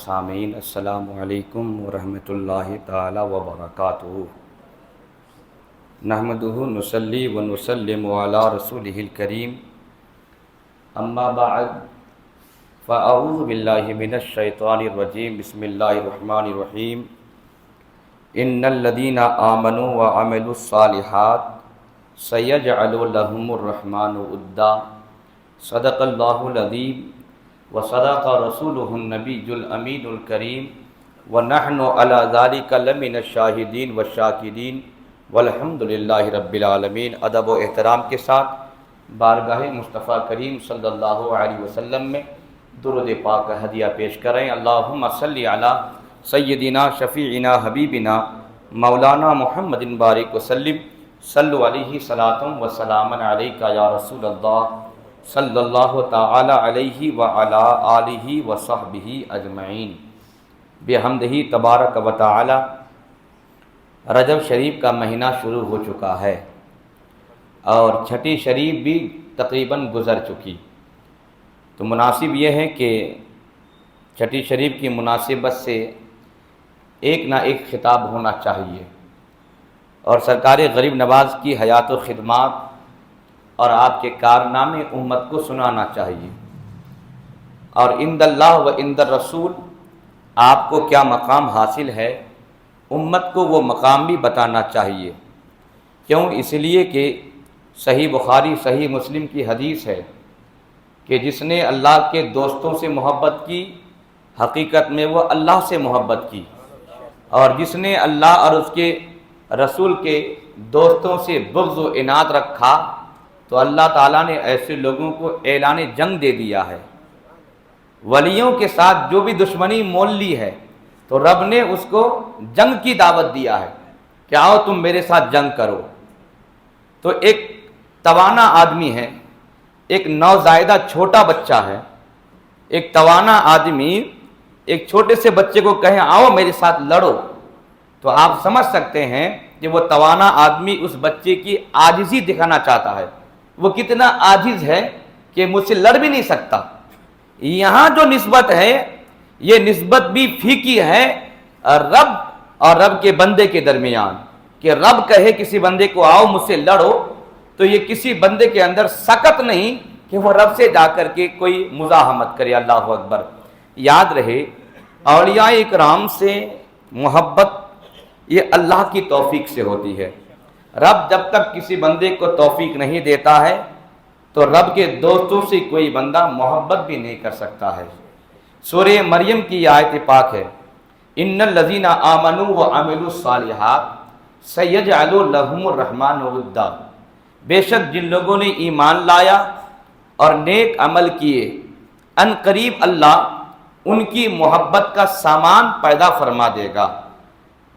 سامعین السلام علیکم ورحمۃ اللہ تعالی وبرکاتہ۔ نحمدہ نصلی ونسلم علی رسولہ الکریم، اما بعد فاعوذ باللہ من الشیطان الرجیم، بسم اللہ الرحمن الرحیم۔ ان الذین آمنوا وعملوا الصالحات سیجعل لهم الرحمن ودا، صدق اللہ العظیم وصدق رسولہ النبی الامین الکریم، ونحن علی ذلک لمن الشاہدین والشاکرین والحمد للہ رب العالمین۔ ادب و احترام کے ساتھ بارگاہ مصطفیٰ کریم صلی اللہ علیہ وسلم میں درود پاک کا ہدیہ پیش کریں۔ اللہم صلی علی سیدنا شفیعنا حبیبنا مولانا محمد بارک وسلم، صلو علیہ صلاۃ و سلام علیک یا رسول اللہ صلی اللہ تعالی علیہ وعلی آلہ وصحبہ اجمعین۔ بحمدہ تبارک و تعالی رجب شریف کا مہینہ شروع ہو چکا ہے اور چھٹی شریف بھی تقریباً گزر چکی، تو مناسب یہ ہے کہ چھٹی شریف کی مناسبت سے ایک نہ ایک خطاب ہونا چاہیے اور سرکار غریب نواز کی حیات و خدمات اور آپ کے کارنامے امت کو سنانا چاہیے، اور عند اللہ و عند الرسول آپ کو کیا مقام حاصل ہے امت کو وہ مقام بھی بتانا چاہیے۔ کیوں؟ اس لیے کہ صحیح بخاری صحیح مسلم کی حدیث ہے کہ جس نے اللہ کے دوستوں سے محبت کی حقیقت میں وہ اللہ سے محبت کی، اور جس نے اللہ اور اس کے رسول کے دوستوں سے بغض و عناد رکھا تو اللہ تعالیٰ نے ایسے لوگوں کو اعلان جنگ دے دیا ہے۔ ولیوں کے ساتھ جو بھی دشمنی مول لی ہے تو رب نے اس کو جنگ کی دعوت دیا ہے کہ آؤ تم میرے ساتھ جنگ کرو۔ تو ایک توانا آدمی ہے، ایک نوزائیدہ چھوٹا بچہ ہے، ایک توانا آدمی ایک چھوٹے سے بچے کو کہیں آؤ میرے ساتھ لڑو، تو آپ سمجھ سکتے ہیں کہ وہ توانا آدمی اس بچے کی عاجزی دکھانا چاہتا ہے، وہ کتنا عاجز ہے کہ مجھ سے لڑ بھی نہیں سکتا۔ یہاں جو نسبت ہے یہ نسبت بھی فیکی ہے رب اور رب کے بندے کے درمیان، کہ رب کہے کسی بندے کو آؤ مجھ سے لڑو، تو یہ کسی بندے کے اندر سکت نہیں کہ وہ رب سے جا کر کے کوئی مزاحمت کرے۔ اللہ اکبر۔ یاد رہے اولیاء اکرام سے محبت یہ اللہ کی توفیق سے ہوتی ہے۔ رب جب تک کسی بندے کو توفیق نہیں دیتا ہے تو رب کے دوستوں سے کوئی بندہ محبت بھی نہیں کر سکتا ہے۔ سورہ مریم کی آیت پاک ہے، ان الذین آمنوا وعملوا الصالحات سیجعل لهم الرحمن ودا، بے شک جن لوگوں نے ایمان لایا اور نیک عمل کیے ان قریب اللہ ان کی محبت کا سامان پیدا فرما دے گا۔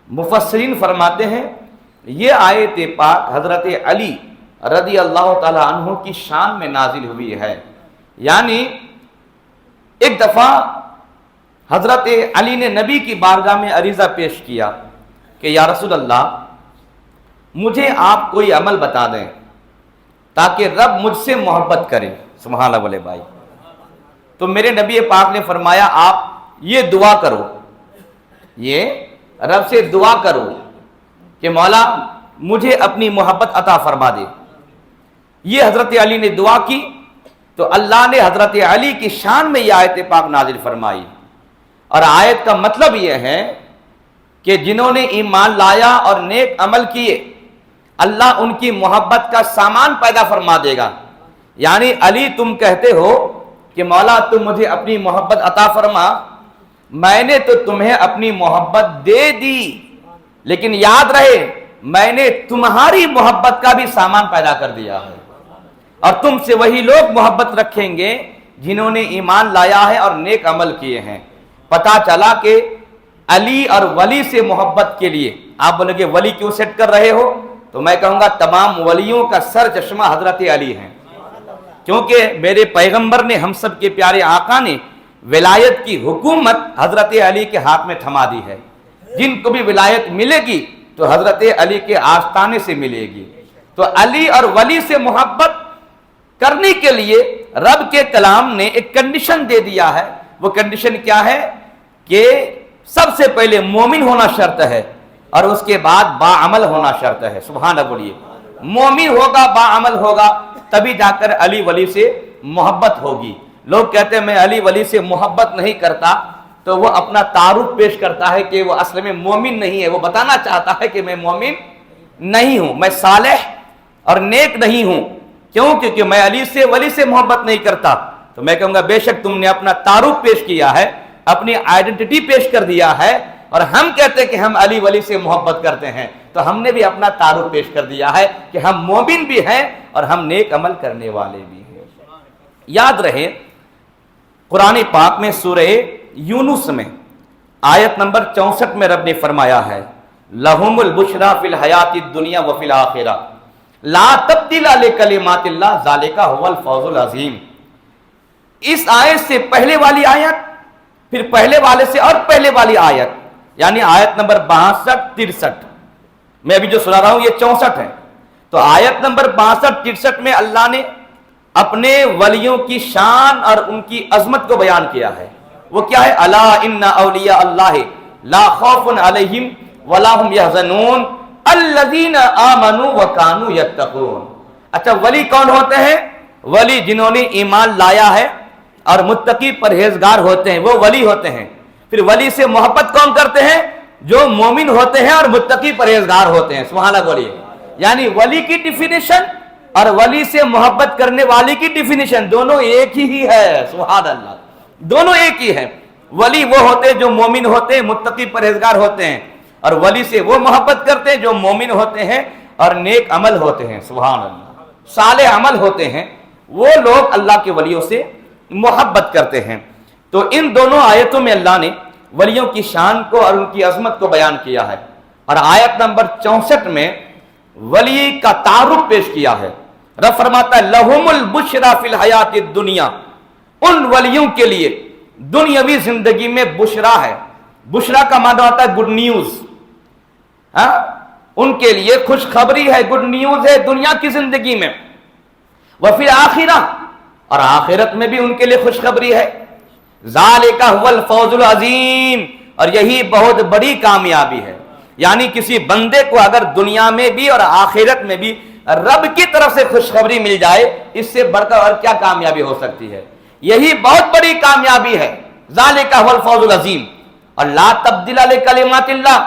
مفسرین فرماتے ہیں یہ آیت پاک حضرت علی رضی اللہ تعالی عنہ کی شان میں نازل ہوئی ہے۔ یعنی ایک دفعہ حضرت علی نے نبی کی بارگاہ میں عریضہ پیش کیا کہ یا رسول اللہ مجھے آپ کوئی عمل بتا دیں تاکہ رب مجھ سے محبت کرے۔ سبحان اللہ بولے بھائی۔ تو میرے نبی پاک نے فرمایا آپ یہ دعا کرو، یہ رب سے دعا کرو کہ مولا مجھے اپنی محبت عطا فرما دے۔ یہ حضرت علی نے دعا کی تو اللہ نے حضرت علی کی شان میں یہ آیت پاک نازل فرمائی، اور آیت کا مطلب یہ ہے کہ جنہوں نے ایمان لایا اور نیک عمل کیے اللہ ان کی محبت کا سامان پیدا فرما دے گا۔ یعنی علی تم کہتے ہو کہ مولا تم مجھے اپنی محبت عطا فرما، میں نے تو تمہیں اپنی محبت دے دی، لیکن یاد رہے میں نے تمہاری محبت کا بھی سامان پیدا کر دیا ہے، اور تم سے وہی لوگ محبت رکھیں گے جنہوں نے ایمان لایا ہے اور نیک عمل کیے ہیں۔ پتہ چلا کہ علی اور ولی سے محبت کے لیے آپ بولیں گے ولی کیوں سیٹ کر رہے ہو، تو میں کہوں گا تمام ولیوں کا سر چشمہ حضرت علی ہیں، کیونکہ میرے پیغمبر نے ہم سب کے پیارے آقا نے ولایت کی حکومت حضرت علی کے ہاتھ میں تھما دی ہے۔ جن کو بھی ولایت ملے گی تو حضرت علی کے آستانے سے ملے گی۔ تو علی اور ولی سے محبت کرنے کے لیے رب کے کلام نے ایک کنڈیشن دے دیا ہے۔ وہ کنڈیشن کیا ہے کہ سب سے پہلے مومن ہونا شرط ہے اور اس کے بعد باعمل ہونا شرط ہے. سبحان اللہ بولیے. مومن ہوگا، باعمل ہوگا، تبھی جا کر علی ولی سے محبت ہوگی. لوگ کہتے ہیں میں علی ولی سے محبت نہیں کرتا، تو وہ اپنا تعارف پیش کرتا ہے کہ وہ اصل میں مومن نہیں ہے. وہ بتانا چاہتا ہے کہ میں مومن نہیں ہوں، میں صالح اور نیک نہیں ہوں. کیوں؟ کیونکہ میں علی سے ولی سے محبت نہیں کرتا. تو میں کہوں گا بے شک تم نے اپنا تعارف پیش کیا ہے، اپنی آئیڈینٹی پیش کر دیا ہے، اور ہم کہتے ہیں کہ ہم علی ولی سے محبت کرتے ہیں، تو ہم نے بھی اپنا تعارف پیش کر دیا ہے کہ ہم مومن بھی ہیں اور ہم نیک عمل کرنے والے بھی ہیں. یاد رہے قرآن پاک میں سورہ یونس میں آیت نمبر 64 میں رب نے فرمایا ہے لَهُمُ الْبُشْرَى فِي الْحَيَاةِ الدُّنْيَا وَفِي الْآخِرَةِ لَا تَبْدِيلَ لِكَلِمَاتِ اللَّهِ ذَلِكَ هُوَ الْفَوْزُ الْعَظِيمُ. اس آیت سے پہلے والی آیت، پھر پہلے والے سے اور پہلے والی آیت، یعنی آیت نمبر 62-63، میں ابھی جو سنا رہا ہوں یہ 64 ہے. تو آیت نمبر 62-63 میں اللہ نے اپنے ولیوں کی شان اور ان کی عظمت کو بیان کیا ہے. وہ کیا ہے؟ الا ان اولیاء اللہ لا خوف علیہم ولا هم يحزنون الذین آمنوا وکانوا یتقون. اچھا ولی کون ہوتے ہیں؟ ولی جنہوں نے ایمان لایا ہے اور متقی پرہیزگار ہوتے ہیں، وہ ولی ہوتے ہیں. پھر ولی سے محبت کون کرتے ہیں؟ جو مومن ہوتے ہیں اور متقی پرہیزگار ہوتے ہیں. سبحان اللہ بولیے. یعنی ولی کی ڈیفینیشن اور ولی سے محبت کرنے والے کی ڈیفینیشن دونوں ایک ہی ہے. سبحان اللہ، دونوں ایک ہی ہے. ولی وہ ہوتے ہیں جو مومن ہوتے ہیں، متقی پرہیزگار ہوتے ہیں، اور ولی سے وہ محبت کرتے ہیں جو مومن ہوتے ہیں اور نیک عمل ہوتے ہیں. سبحان اللہ، صالح عمل ہوتے ہیں. وہ لوگ اللہ کے ولیوں سے محبت کرتے ہیں. تو ان دونوں آیتوں میں اللہ نے ولیوں کی شان کو اور ان کی عظمت کو بیان کیا ہے، اور آیت نمبر 64 میں ولی کا تعارف پیش کیا ہے. رب فرماتا ہے لَهُمُ الْبُشْرَى فِي الْحَيَاةِ الدُّنْيَا. ان ولیوں کے لیے دنیاوی زندگی میں بشرا ہے. بشرا کا معنی ہوتا ہے گڈ نیوز. ان کے لیے خوشخبری ہے، گڈ نیوز ہے دنیا کی زندگی میں. وفی الآخرہ، اور آخرت میں بھی ان کے لیے خوشخبری ہے. ذالک هو الفوز العظیم، اور یہی بہت بڑی کامیابی ہے. یعنی کسی بندے کو اگر دنیا میں بھی اور آخرت میں بھی رب کی طرف سے خوشخبری مل جائے، اس سے بڑھ کر اور کیا کامیابی ہو سکتی ہے؟ یہی بہت بڑی کامیابی ہے. ذالک هو الفوز العظیم. اور لا تبدیل لکلمات اللہ،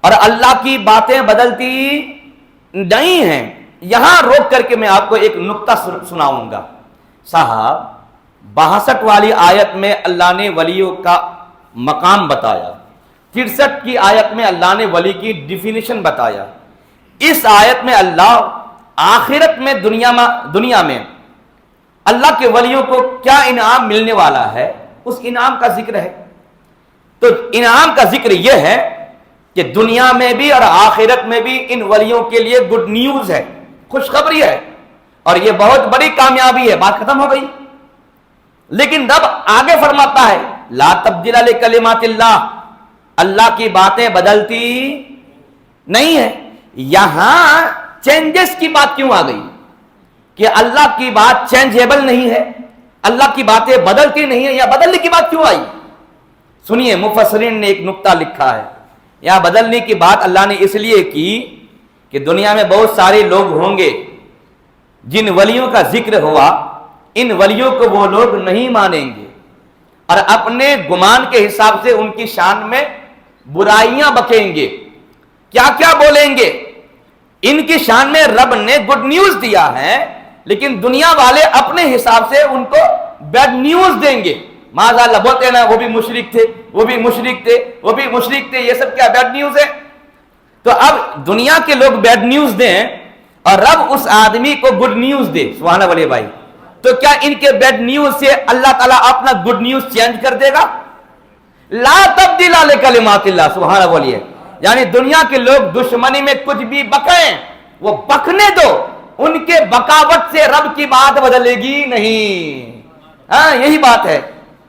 اور اللہ کی باتیں بدلتی نہیں ہیں. یہاں روک کر کے میں آپ کو ایک نقطہ سناؤں گا. صاحب 62 والی آیت میں اللہ نے ولیوں کا مقام بتایا، 63 کی آیت میں اللہ نے ولی کی ڈیفینیشن بتایا. اس آیت میں اللہ آخرت میں دنیا میں اللہ کے ولیوں کو کیا انعام ملنے والا ہے اس انعام کا ذکر ہے. تو انعام کا ذکر یہ ہے کہ دنیا میں بھی اور آخرت میں بھی ان ولیوں کے لیے گڈ نیوز ہے، خوشخبری ہے، اور یہ بہت بڑی کامیابی ہے. بات ختم ہو گئی. لیکن رب آگے فرماتا ہے لا تبدیل لکلمات اللہ، اللہ کی باتیں بدلتی نہیں ہے. یہاں چینجز کی بات کیوں آ گئی کہ اللہ کی بات چینجیبل نہیں ہے، اللہ کی باتیں بدلتی نہیں ہے؟ یا بدلنے کی بات کیوں آئی؟ سنیے، مفسرین نے ایک نقطہ لکھا ہے. یہاں بدلنے کی بات اللہ نے اس لیے کی کہ دنیا میں بہت سارے لوگ ہوں گے جن ولیوں کا ذکر ہوا، ان ولیوں کو وہ لوگ نہیں مانیں گے اور اپنے گمان کے حساب سے ان کی شان میں برائیاں بکیں گے. کیا کیا بولیں گے؟ ان کی شان میں رب نے گڈ نیوز دیا ہے، لیکن دنیا والے اپنے حساب سے ان کو بیڈ نیوز دیں گے. معاذ اللہ، بولتے ہیں نا وہ بھی مشرک تھے، وہ بھی مشرک تھے، وہ بھی مشرک تھے، یہ سب کیا بیڈ نیوز ہے؟ تو اب دنیا کے لوگ بیڈ نیوز دیں اور رب اس آدمی کو گڈ نیوز دے. سبحان اللہ بھائی، تو کیا ان کے بیڈ نیوز سے اللہ تعالیٰ اپنا گڈ نیوز چینج کر دے گا؟ لا تبدیل لکلمات اللہ. سبحان اللہ بولیے. یعنی دنیا کے لوگ دشمنی میں کچھ بھی بکیں، وہ بکنے دو، ان کے بکاوٹ سے رب کی بات بدلے گی نہیں. یہی بات ہے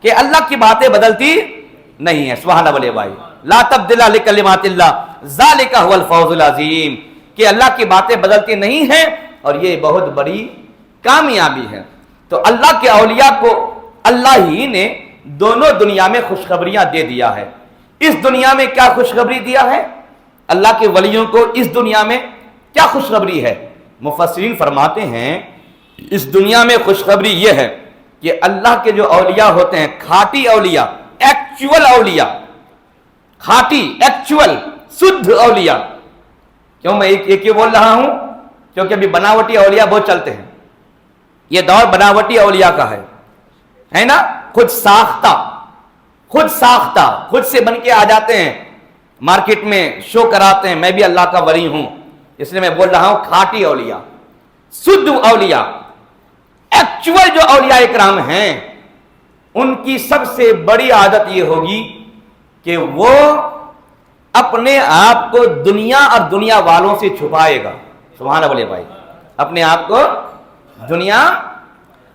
کہ اللہ کی باتیں بدلتی نہیں ہے. سبحان اللہ بولے بھائی. لا تبدیل لکلمات اللہ ذالک هو الفوز العظیم، کہ اللہ کی باتیں بدلتی نہیں ہیں اور یہ بہت بڑی کامیابی ہے. تو اللہ کے اولیاء کو اللہ ہی نے دونوں دنیا میں خوشخبریاں دے دیا ہے۔ اس دنیا میں کیا خوشخبری دیا ہے؟ اللہ کے ولیوں کو اس دنیا میں کیا خوشخبری ہے؟ مفسرین فرماتے ہیں اس دنیا میں خوشخبری یہ ہے کہ اللہ کے جو اولیاء ہوتے ہیں، کھاٹی اولیاء، ایکچول اولیاء، کھاٹی ایکچول شدھ اولیاء۔ کیوں میں ایک یہ بول رہا ہوں؟ کیونکہ ابھی بناوٹی اولیاء بہت چلتے ہیں، یہ دور بناوٹی اولیاء کا ہے نا، خود ساختہ، خود سے بن کے آ جاتے ہیں، مارکیٹ میں شو کراتے ہیں میں بھی اللہ کا ولی ہوں۔ اس لیے میں بول رہا ہوں کھاٹی اولیاء، شدھ اولیاء، ایکچول جو اولیاء اکرام ہیں، ان کی سب سے بڑی عادت یہ ہوگی کہ وہ اپنے آپ کو دنیا اور دنیا والوں سے چھپائے گا۔ سبحان اللہ بھائی، اپنے آپ کو دنیا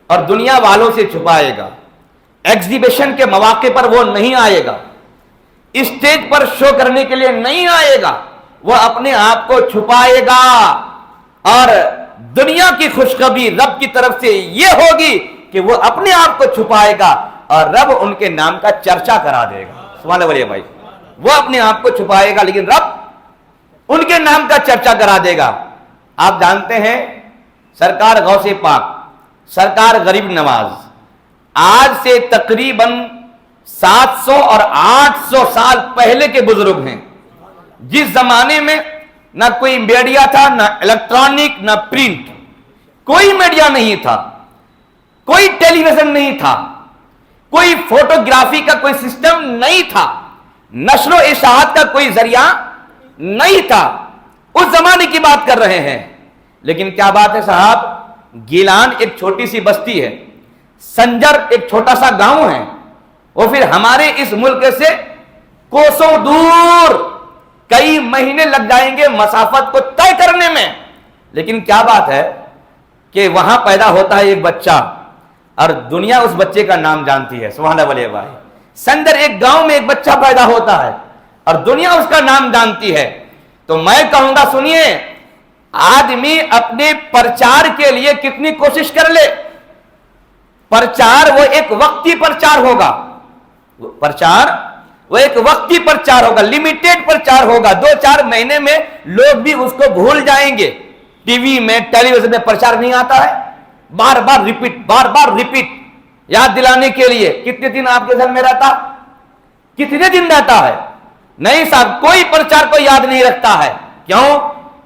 اور دنیا والوں سے چھپائے گا۔ ایگزیبیشن کے مواقع پر وہ نہیں آئے گا، اسٹیج پر شو کرنے کے لیے نہیں آئے گا، وہ اپنے آپ کو چھپائے گا۔ اور دنیا کی خوشخبری رب کی طرف سے یہ ہوگی کہ وہ اپنے آپ کو چھپائے گا اور رب ان کے نام کا چرچا کرا دے گا۔ سبحان اللہ بھائی، وہ اپنے آپ کو چھپائے گا لیکن رب ان کے نام کا چرچا کرا دے گا۔ آپ جانتے ہیں سرکار غوث پاک، سرکار غریب نواز آج سے تقریباً 700 اور 800 سال پہلے کے بزرگ ہیں، جس زمانے میں نہ کوئی میڈیا تھا، نہ الیکٹرانک، نہ پرنٹ، کوئی میڈیا نہیں تھا، کوئی ٹیلی ویژن نہیں تھا، کوئی فوٹوگرافی کا کوئی سسٹم نہیں تھا، نشر و اشاعت کا کوئی ذریعہ نہیں تھا۔ اس زمانے کی بات کر رہے ہیں، لیکن کیا بات ہے صاحب، گیلان ایک چھوٹی سی بستی ہے، سنجر ایک چھوٹا سا گاؤں ہے، وہ پھر ہمارے اس ملک سے کوسوں دور، کئی مہینے لگ جائیں گے مسافت کو طے کرنے میں، لیکن کیا بات ہے کہ وہاں پیدا ہوتا ہے ایک بچہ اور دنیا اس بچے کا نام جانتی ہے۔ سبحان اللہ بھائی، سنجر ایک گاؤں میں ایک بچہ پیدا ہوتا ہے اور دنیا اس کا نام جانتی ہے۔ تو میں کہوں گا سنیے، آدمی اپنے پرچار کے لیے کتنی کوشش کر لے، پرچار وہ ایک وقتی پرچار ہوگا، پرچار وہ ایک وقتی پرچار ہوگا، لیمیٹڈ پرچار ہوگا، 2-4 مہینے میں لوگ بھی اس کو بھول جائیں گے۔ ٹی وی میں، ٹیلی ویژن میں پرچار نہیں آتا ہے، بار بار ریپیٹ یاد دلانے کے لیے۔ کتنے دن آپ کے ذہن میں رہتا، کتنے دن رہتا ہے؟ نہیں صاحب، کوئی پرچار کو یاد نہیں رکھتا ہے۔ کیوں؟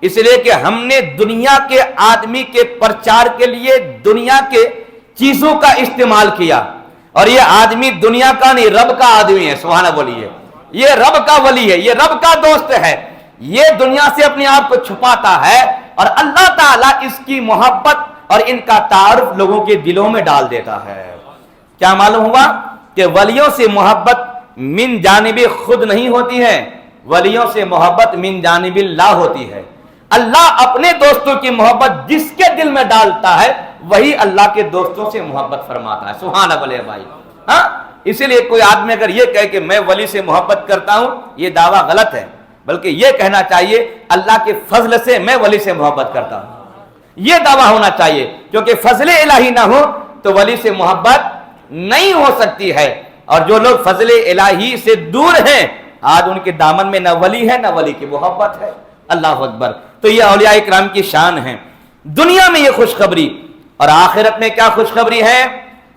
اس لیے کہ ہم نے دنیا کے آدمی کے پرچار کے لیے دنیا کے چیزوں کا استعمال کیا، اور یہ آدمی دنیا کا نہیں، رب کا آدمی ہے۔ سبحان اللہ بولیے، یہ رب کا ولی ہے، یہ رب کا دوست ہے، یہ دنیا سے اپنے آپ کو چھپاتا ہے اور اللہ تعالیٰ اس کی محبت اور ان کا تعارف لوگوں کے دلوں میں ڈال دیتا ہے۔ کیا معلوم ہوا کہ ولیوں سے محبت من جانب خود نہیں ہوتی ہے، ولیوں سے محبت من جانب اللہ ہوتی ہے۔ اللہ اپنے دوستوں کی محبت جس کے دل میں ڈالتا ہے وہی اللہ کے دوستوں سے محبت فرماتا ہے۔ سبحان اللہ بھائی، ہاں، اسی لیے کوئی آدمی اگر یہ کہے کہ میں ولی سے محبت کرتا ہوں، یہ دعویٰ غلط ہے، بلکہ یہ کہنا چاہیے اللہ کے فضل سے میں ولی سے محبت کرتا ہوں، یہ دعویٰ ہونا چاہیے، کیونکہ فضل الہی نہ ہو تو ولی سے محبت نہیں ہو سکتی ہے۔ اور جو لوگ فضل الہی سے دور ہیں، آج ان کے دامن میں نہ ولی ہے نہ ولی کی محبت ہے۔ اللہ اکبر۔ تو یہ اولیاء اکرام کی شان ہے۔ دنیا میں یہ خوشخبری، اور آخرت میں کیا خوشخبری ہے؟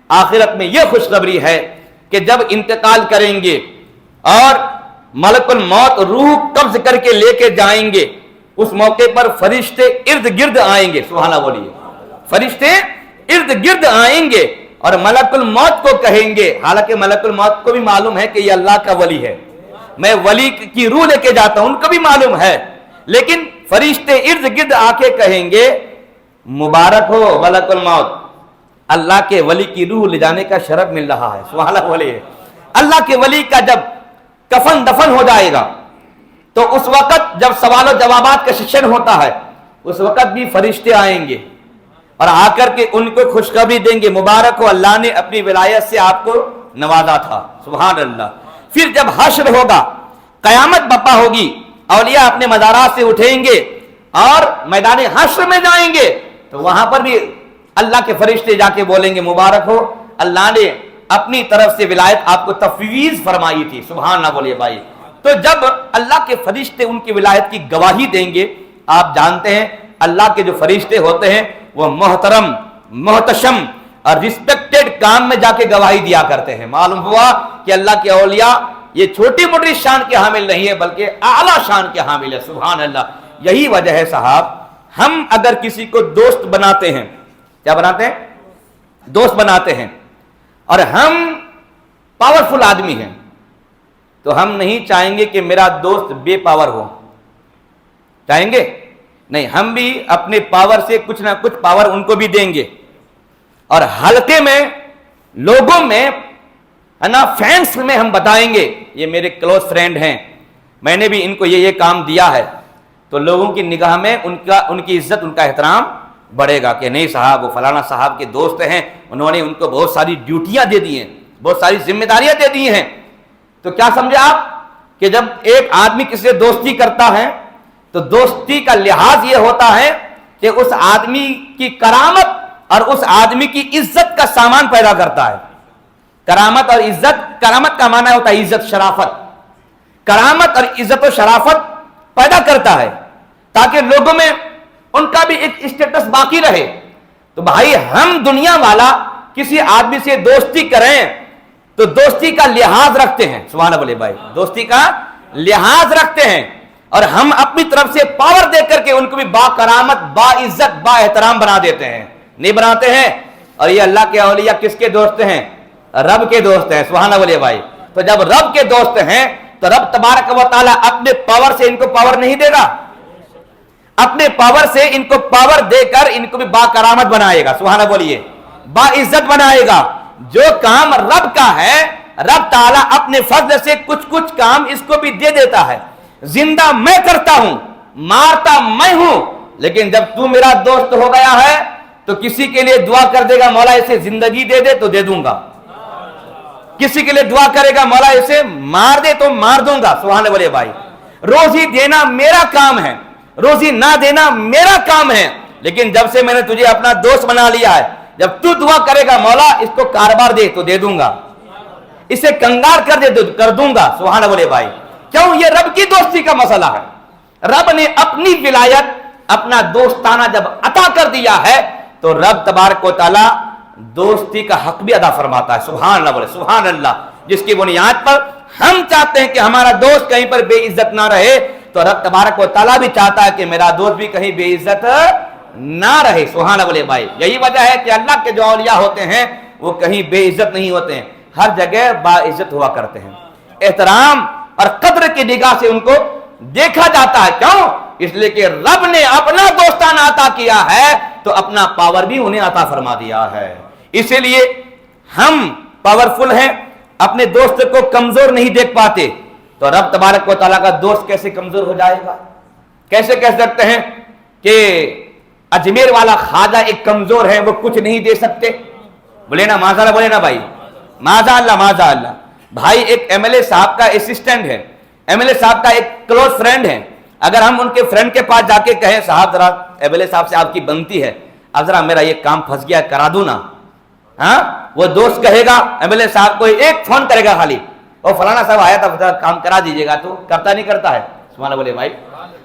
آخرت میں یہ خوشخبری ہے کہ جب انتقال کریں گے اور ملک الموت روح قبض کر کے لے کے جائیں گے، اس موقع پر فرشتے ارد گرد آئیں گے۔ سبحان اللہ بولیے، فرشتے ارد گرد آئیں گے اور ملک الموت کو کہیں گے، حالانکہ ملک الموت کو بھی معلوم ہے کہ یہ اللہ کا ولی ہے، میں ولی کی روح لے کے جاتا ہوں، ان کو بھی معلوم ہے، لیکن فرشتے ارد گرد آ کے کہیں گے مبارک ہو ملک الموت، اللہ کے ولی کی روح لے جانے کا شرف مل رہا ہے۔ سبحان اللہ بولیے، اللہ کے ولی کا جب کفن دفن ہو جائے گا تو اس وقت جب سوال و جوابات کا سیشن ہوتا ہے، اس وقت بھی فرشتے آئیں گے اور آ کر کے ان کو خوشخبری دیں گے، مبارک ہو، اللہ نے اپنی ولایت سے آپ کو نوازا تھا۔ سبحان اللہ۔ پھر جب حشر ہوگا، قیامت برپا ہوگی، اولیاء اپنے مزارات سے اٹھیں گے اور میدان حشر میں جائیں گے، تو وہاں پر بھی اللہ کے فرشتے جا کے بولیں گے مبارک ہو، اللہ نے اپنی طرف سے ولایت آپ کو تفویض فرمائی تھی. سبحان اللہ بولیے بھائی. تو جب اللہ کے فرشتے ان کی ولایت کی گواہی دیں گے, آپ جانتے ہیں اللہ کے جو فرشتے ہوتے ہیں وہ محترم, محتشم اور ریسپیکٹڈ کام میں جا کے گواہی دیا کرتے ہیں. معلوم ہوا کہ اللہ کے اولیاء یہ چھوٹی موٹی شان کے حامل نہیں ہے بلکہ اعلیٰ شان کے حامل ہے. سبحان اللہ. یہی وجہ ہے صاحب, ہم اگر کسی کو دوست بناتے ہیں, کیا بناتے ہیں؟ دوست بناتے ہیں, اور ہم پاورفل آدمی ہیں, تو ہم نہیں چاہیں گے کہ میرا دوست بے پاور ہو. چاہیں گے؟ نہیں, ہم بھی اپنے پاور سے کچھ نہ کچھ پاور ان کو بھی دیں گے. اور حلقے میں, لوگوں میں, ہے نا, فینس میں ہم بتائیں گے یہ میرے کلوز فرینڈ ہیں, میں نے بھی ان کو یہ کام دیا ہے. تو لوگوں کی نگاہ میں ان کی عزت, ان کا احترام بڑھے گا کہ نہیں صاحب وہ فلانا صاحب کے دوست ہیں, انہوں نے ان کو بہت ساری ڈیوٹیاں دے دی ہیں, بہت ساری ذمہ داریاں دے دی ہیں. تو کیا سمجھے آپ کہ جب ایک آدمی کسی سے دوستی کرتا ہے تو دوستی کا لحاظ یہ ہوتا ہے کہ اس آدمی کی کرامت اور اس آدمی کی عزت کا سامان پیدا کرتا ہے. کرامت اور عزت, کرامت کا معنی ہوتا ہے عزت, شرافت. کرامت اور عزت و شرافت پیدا کرتا ہے تاکہ لوگوں میں ان کا بھی ایک اسٹیٹس باقی رہے. تو بھائی ہم دنیا والا کسی آدمی سے دوستی کریں تو دوستی کا لحاظ رکھتے ہیں. سبحان اللہ بھائی, دوستی کا لحاظ رکھتے ہیں, اور ہم اپنی طرف سے پاور دے کر کے ان کو بھی با کرامت, با عزت, با احترام بنا دیتے ہیں. نہیں بناتے ہیں؟ اور یہ اللہ کے اولیاء کس کے دوست ہیں؟ رب کے دوست ہیں. سبحان اللہ بھائی. تو جب رب کے دوست ہیں تو رب تبارک و تعالیٰ اپنے پاور سے ان کو پاور نہیں دے گا, اپنے پاور سے ان کو پاور دے کر ان کو بھی با کرامت بنائے گا. سبحان اللہ بولیے, با عزت بنائے گا. جو کام رب کا ہے رب تعالیٰ اپنے فضل سے کچھ کام اس کو بھی دے دیتا ہے. زندہ میں کرتا ہوں, مارتا میں ہوں, لیکن جب تو میرا دوست ہو گیا ہے تو کسی کے لیے دعا کر دے گا مولا اسے زندگی دے دے تو دے دوں گا, کسی کے لیے دعا کرے گا مولا اسے مار دے تو مار دوں گا. سبحان اللہ بھائی. روزی دینا میرا کام ہے, روزی نہ دینا میرا کام ہے, لیکن جب سے میں نے تجھے اپنا دوست بنا لیا ہے, جب تو دعا کرے گا مولا اس کو کاروبار دے تو دے دوں گا, اسے کنگار کر دے تو کر دوں گا. سبحان اللہ بھائی. کیوں؟ یہ رب کی دوستی کا مسئلہ ہے. رب نے اپنی ولایت, اپنا دوستانہ جب عطا کر دیا ہے تو رب تبارک و تعالی دوستی کا حق بھی ادا فرماتا ہے. سبحان اللہ بولے, سبحان اللہ. جس کی بنیاد پر ہم چاہتے ہیں کہ ہمارا دوست کہیں پر بے عزت نہ رہے, تو رب تبارک و تعالیٰ بھی چاہتا ہے کہ میرا دوست بھی کہیں بے عزت نہ رہے. سبحان اللہ بولے بھائی. یہی وجہ ہے کہ اللہ کے جو اولیاء ہوتے ہیں وہ کہیں بے عزت نہیں ہوتے ہیں, ہر جگہ با عزت ہوا کرتے ہیں. احترام اور قدر کی نگاہ سے ان کو دیکھا جاتا ہے. کیوں؟ اس لیے کہ رب نے اپنا دوستانہ عطا کیا ہے تو اپنا پاور بھی انہیں عطا فرما دیا ہے. اسی لیے ہم پاورفل ہیں, اپنے دوست کو کمزور نہیں دیکھ پاتے, تو رب تبارک و تعالیٰ کا دوست کیسے کمزور ہو جائے گا؟ کیسے کہہ سکتے ہیں کہ اجمیر والا خواجہ ایک کمزور ہے, وہ کچھ نہیں دے سکتے؟ بولے نا معاذ اللہ, بولے نا بھائی, معاذ اللہ, معاذ اللہ. بھائی ایک ایم ایل اے صاحب کا اسسٹنٹ ہے, ایم ایل اے صاحب کا ایک کلوز فرینڈ ہے. اگر ہم ان کے فرینڈ کے پاس جا کے کہیں صاحب ذرا ایم ایل اے صاحب سے آپ کی بنتی ہے, اب ذرا میرا یہ کام پھنس گیا کرا دوں نا, ہاں, وہ دوست کہے گا ایم ایل اے صاحب کو ایک فون کرے گا خالی, اور فلانا صاحب آیا تھا کام کرا دیجیے گا, تو کرتا نہیں کرتا ہے. سبحان اللہ بولے بھائی.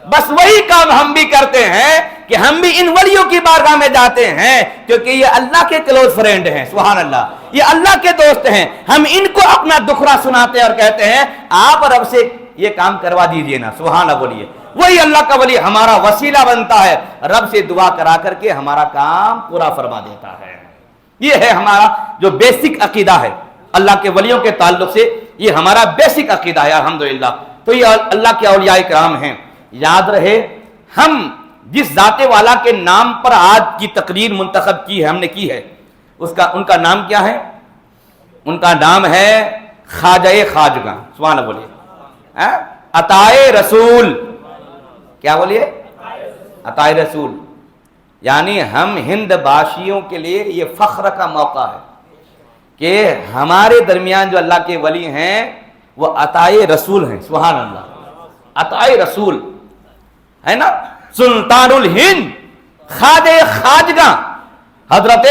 بس وہی کام ہم بھی کرتے ہیں کہ ہم بھی ان ولیوں کی بارگاہ میں جاتے ہیں کیونکہ یہ اللہ کے کلوز فرینڈ ہیں. سبحان اللہ, یہ اللہ کے دوست ہیں. ہم ان کو اپنا دکھڑا سناتے ہیں اور کہتے ہیں آپ رب سے یہ کام کروا دیجئے نا. سبحان اللہ بولیے. وہی اللہ کا ولی ہمارا وسیلہ بنتا ہے, رب سے دعا کرا کر کے ہمارا کام پورا فرما دیتا ہے. یہ ہے ہمارا جو بیسک عقیدہ ہے اللہ کے ولیوں کے تعلق سے, یہ ہمارا بیسک عقیدہ ہے الحمدللہ. تو یہ اللہ کے اولیاء کرام ہیں. یاد رہے ہم جس ذات والا کے نام پر آج کی تقریر منتخب کی ہے, ہم نے کی ہے, ان کا نام کیا ہے؟ ان کا نام ہے خواجہ خواجگاں. سبحان اللہ بولیے. عطائے رسول, کیا بولیے؟ عطائے رسول. یعنی ہم ہند باشیوں کے لیے یہ فخر کا موقع ہے کہ ہمارے درمیان جو اللہ کے ولی ہیں وہ عطائے رسول ہیں. سبحان اللہ, عطائے رسول ہے نا. سلطان الہند خواجہ خواجگاں حضرت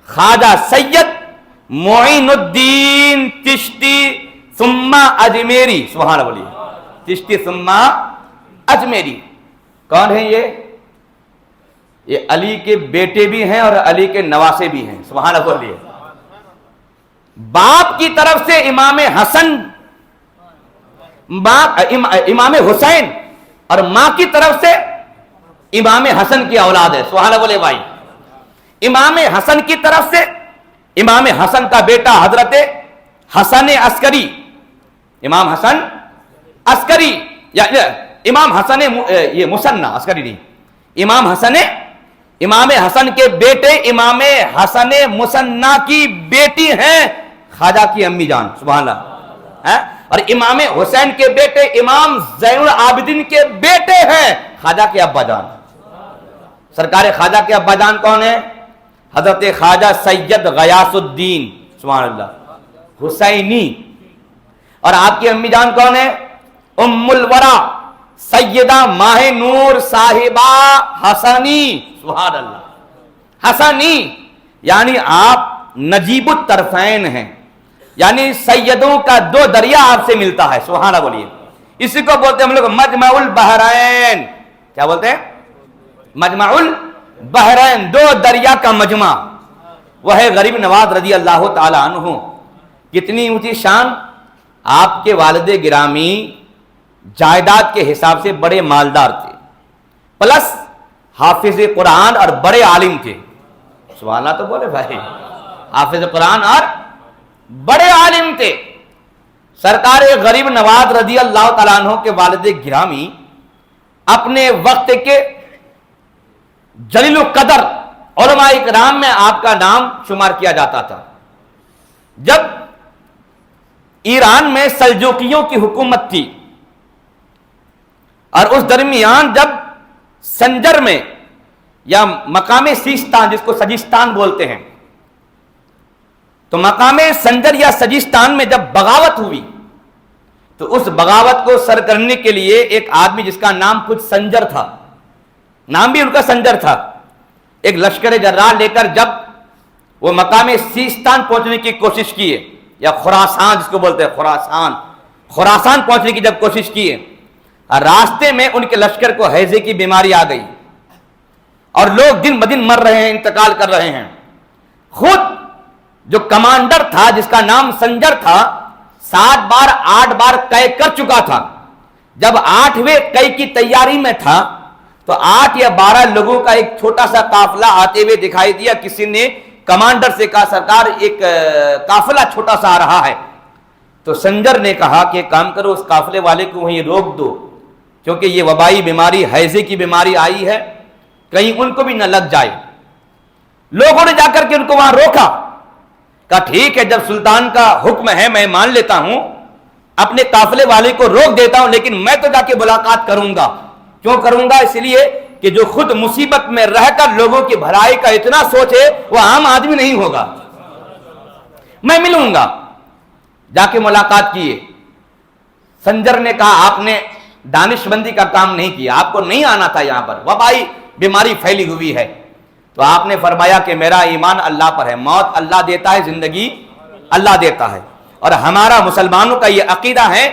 خواجہ سید معین الدین چشتی ثم اجمیری، سبحان اللہ بولیے، چشتی ثم اجمیری. کون ہیں یہ علی کے بیٹے بھی ہیں اور علی کے نواسے بھی ہیں، سبحان اللہ بولیے. باپ کی طرف سے امام حسن، امام حسین، اور ماں کی طرف سے امام حسن کی اولاد ہے، سبحان اللہ بولے بھائی. امام حسن کی طرف سے امام حسن کا بیٹا حضرت حسن عسکری، امام حسن عسکری، یا امام حسن یہ مثنی عسکری نہیں، امام حسن کے بیٹے امام حسن مثنی کی بیٹی ہیں خواجہ کی امی جان، سبحان اللہ. اور امام حسین کے بیٹے امام زین العابدین کے بیٹے ہیں خواجہ کے ابا جان. سرکار خواجہ کے ابا جان کون ہے؟ حضرت خواجہ سید غیاث الدین، سبحان اللہ، حسینی. اور آپ کی امی جان کون ہے؟ ام الورا سیدہ ماہ نور صاحبہ حسنی، سبحان اللہ. حسنی یعنی آپ نجیب الطرفین ہیں، یعنی سیدوں کا دو دریا آپ سے ملتا ہے، سبحان اللہ بولیے. اسی کو بولتے ہیں ہم لوگ مجمع البحرین. کیا بولتے ہیں؟ مجمع البحرین، دو دریا کا مجمع. وہ ہے غریب نواز رضی اللہ تعالی عنہ. کتنی اونچی شان. آپ کے والد گرامی جائیداد کے حساب سے بڑے مالدار تھے، پلس حافظ قرآن اور بڑے عالم تھے، سبحان اللہ تو بولے بھائی. حافظ قرآن اور بڑے عالم تھے. سرکار غریب نواز رضی اللہ تعالیٰ عنہ کے والد گرامی اپنے وقت کے جلیل القدر علماء اکرام میں آپ کا نام شمار کیا جاتا تھا. جب ایران میں سلجوقیوں کی حکومت تھی اور اس درمیان جب سنجر میں یا مقام سیستان، جس کو سجستان بولتے ہیں، تو مقام سنجر یا سجستان میں جب بغاوت ہوئی تو اس بغاوت کو سر کرنے کے لیے ایک آدمی جس کا نام کچھ سنجر تھا، نام بھی ان کا سنجر تھا، ایک لشکر جرار لے کر جب وہ مقام سیستان پہنچنے کی کوشش کیے، یا خراسان جس کو بولتے ہیں، خراسان پہنچنے کی جب کوشش کیے، راستے میں ان کے لشکر کو ہیضے کی بیماری آ گئی اور لوگ دن بدن مر رہے ہیں، انتقال کر رہے ہیں. خود جو کمانڈر تھا جس کا نام سنجر تھا 7 بار 8 بار قے کر چکا تھا. جب 8ویں قے کی تیاری میں تھا تو 8 یا 12 لوگوں کا ایک چھوٹا سا قافلہ آتے ہوئے دکھائی دیا. کسی نے کمانڈر سے کہا سرکار ایک قافلہ چھوٹا سا آ رہا ہے. تو سنجر نے کہا کہ کام کرو، اس قافلے والے کو وہیں روک دو، کیونکہ یہ وبائی بیماری ہیضے کی بیماری آئی ہے، کہیں ان کو بھی نہ لگ جائے. لوگوں نے جا کر کے ان کو وہاں روکا. کہا ٹھیک ہے، جب سلطان کا حکم ہے میں مان لیتا ہوں، اپنے قافلے والے کو روک دیتا ہوں، لیکن میں تو جا کے ملاقات کروں گا. کیوں کروں گا؟ اس لیے کہ جو خود مصیبت میں رہ کر لوگوں کی بھلائی کا اتنا سوچے وہ عام آدمی نہیں ہوگا. میں ملوں گا. جا کے ملاقات کیے. سنجر نے کہا آپ نے دانش مندی کا کام نہیں کیا، آپ کو نہیں آنا تھا یہاں پر، وبائی بیماری پھیلی ہوئی ہے. تو آپ نے فرمایا کہ میرا ایمان اللہ پر ہے، موت اللہ دیتا ہے، زندگی اللہ دیتا ہے. اور ہمارا مسلمانوں کا یہ عقیدہ ہے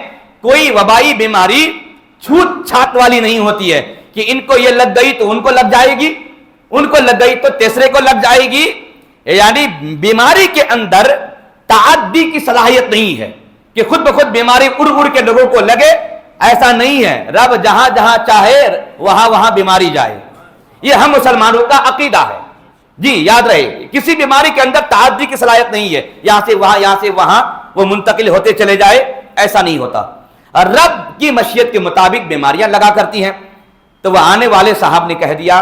کوئی وبائی بیماری چھوت چھات والی نہیں ہوتی ہے کہ ان کو یہ لگ گئی تو ان کو لگ جائے گی، ان کو لگ گئی تو تیسرے کو لگ جائے گی. یعنی بیماری کے اندر تعدی کی صلاحیت نہیں ہے کہ خود بخود بیماری اڑ اڑ کے لوگوں کو لگے، ایسا نہیں ہے. رب جہاں جہاں چاہے وہاں وہاں بیماری جائے. یہ ہم مسلمانوں کا عقیدہ ہے. جی یاد رہے، کسی بیماری کے اندر تعدی کی صلاحیت نہیں ہے، یہاں سے وہاں یہاں سے وہاں وہ منتقل ہوتے چلے جائے، ایسا نہیں ہوتا. اور رب کی مشیت کے مطابق بیماریاں لگا کرتی ہیں. تو وہ آنے والے صاحب نے کہہ دیا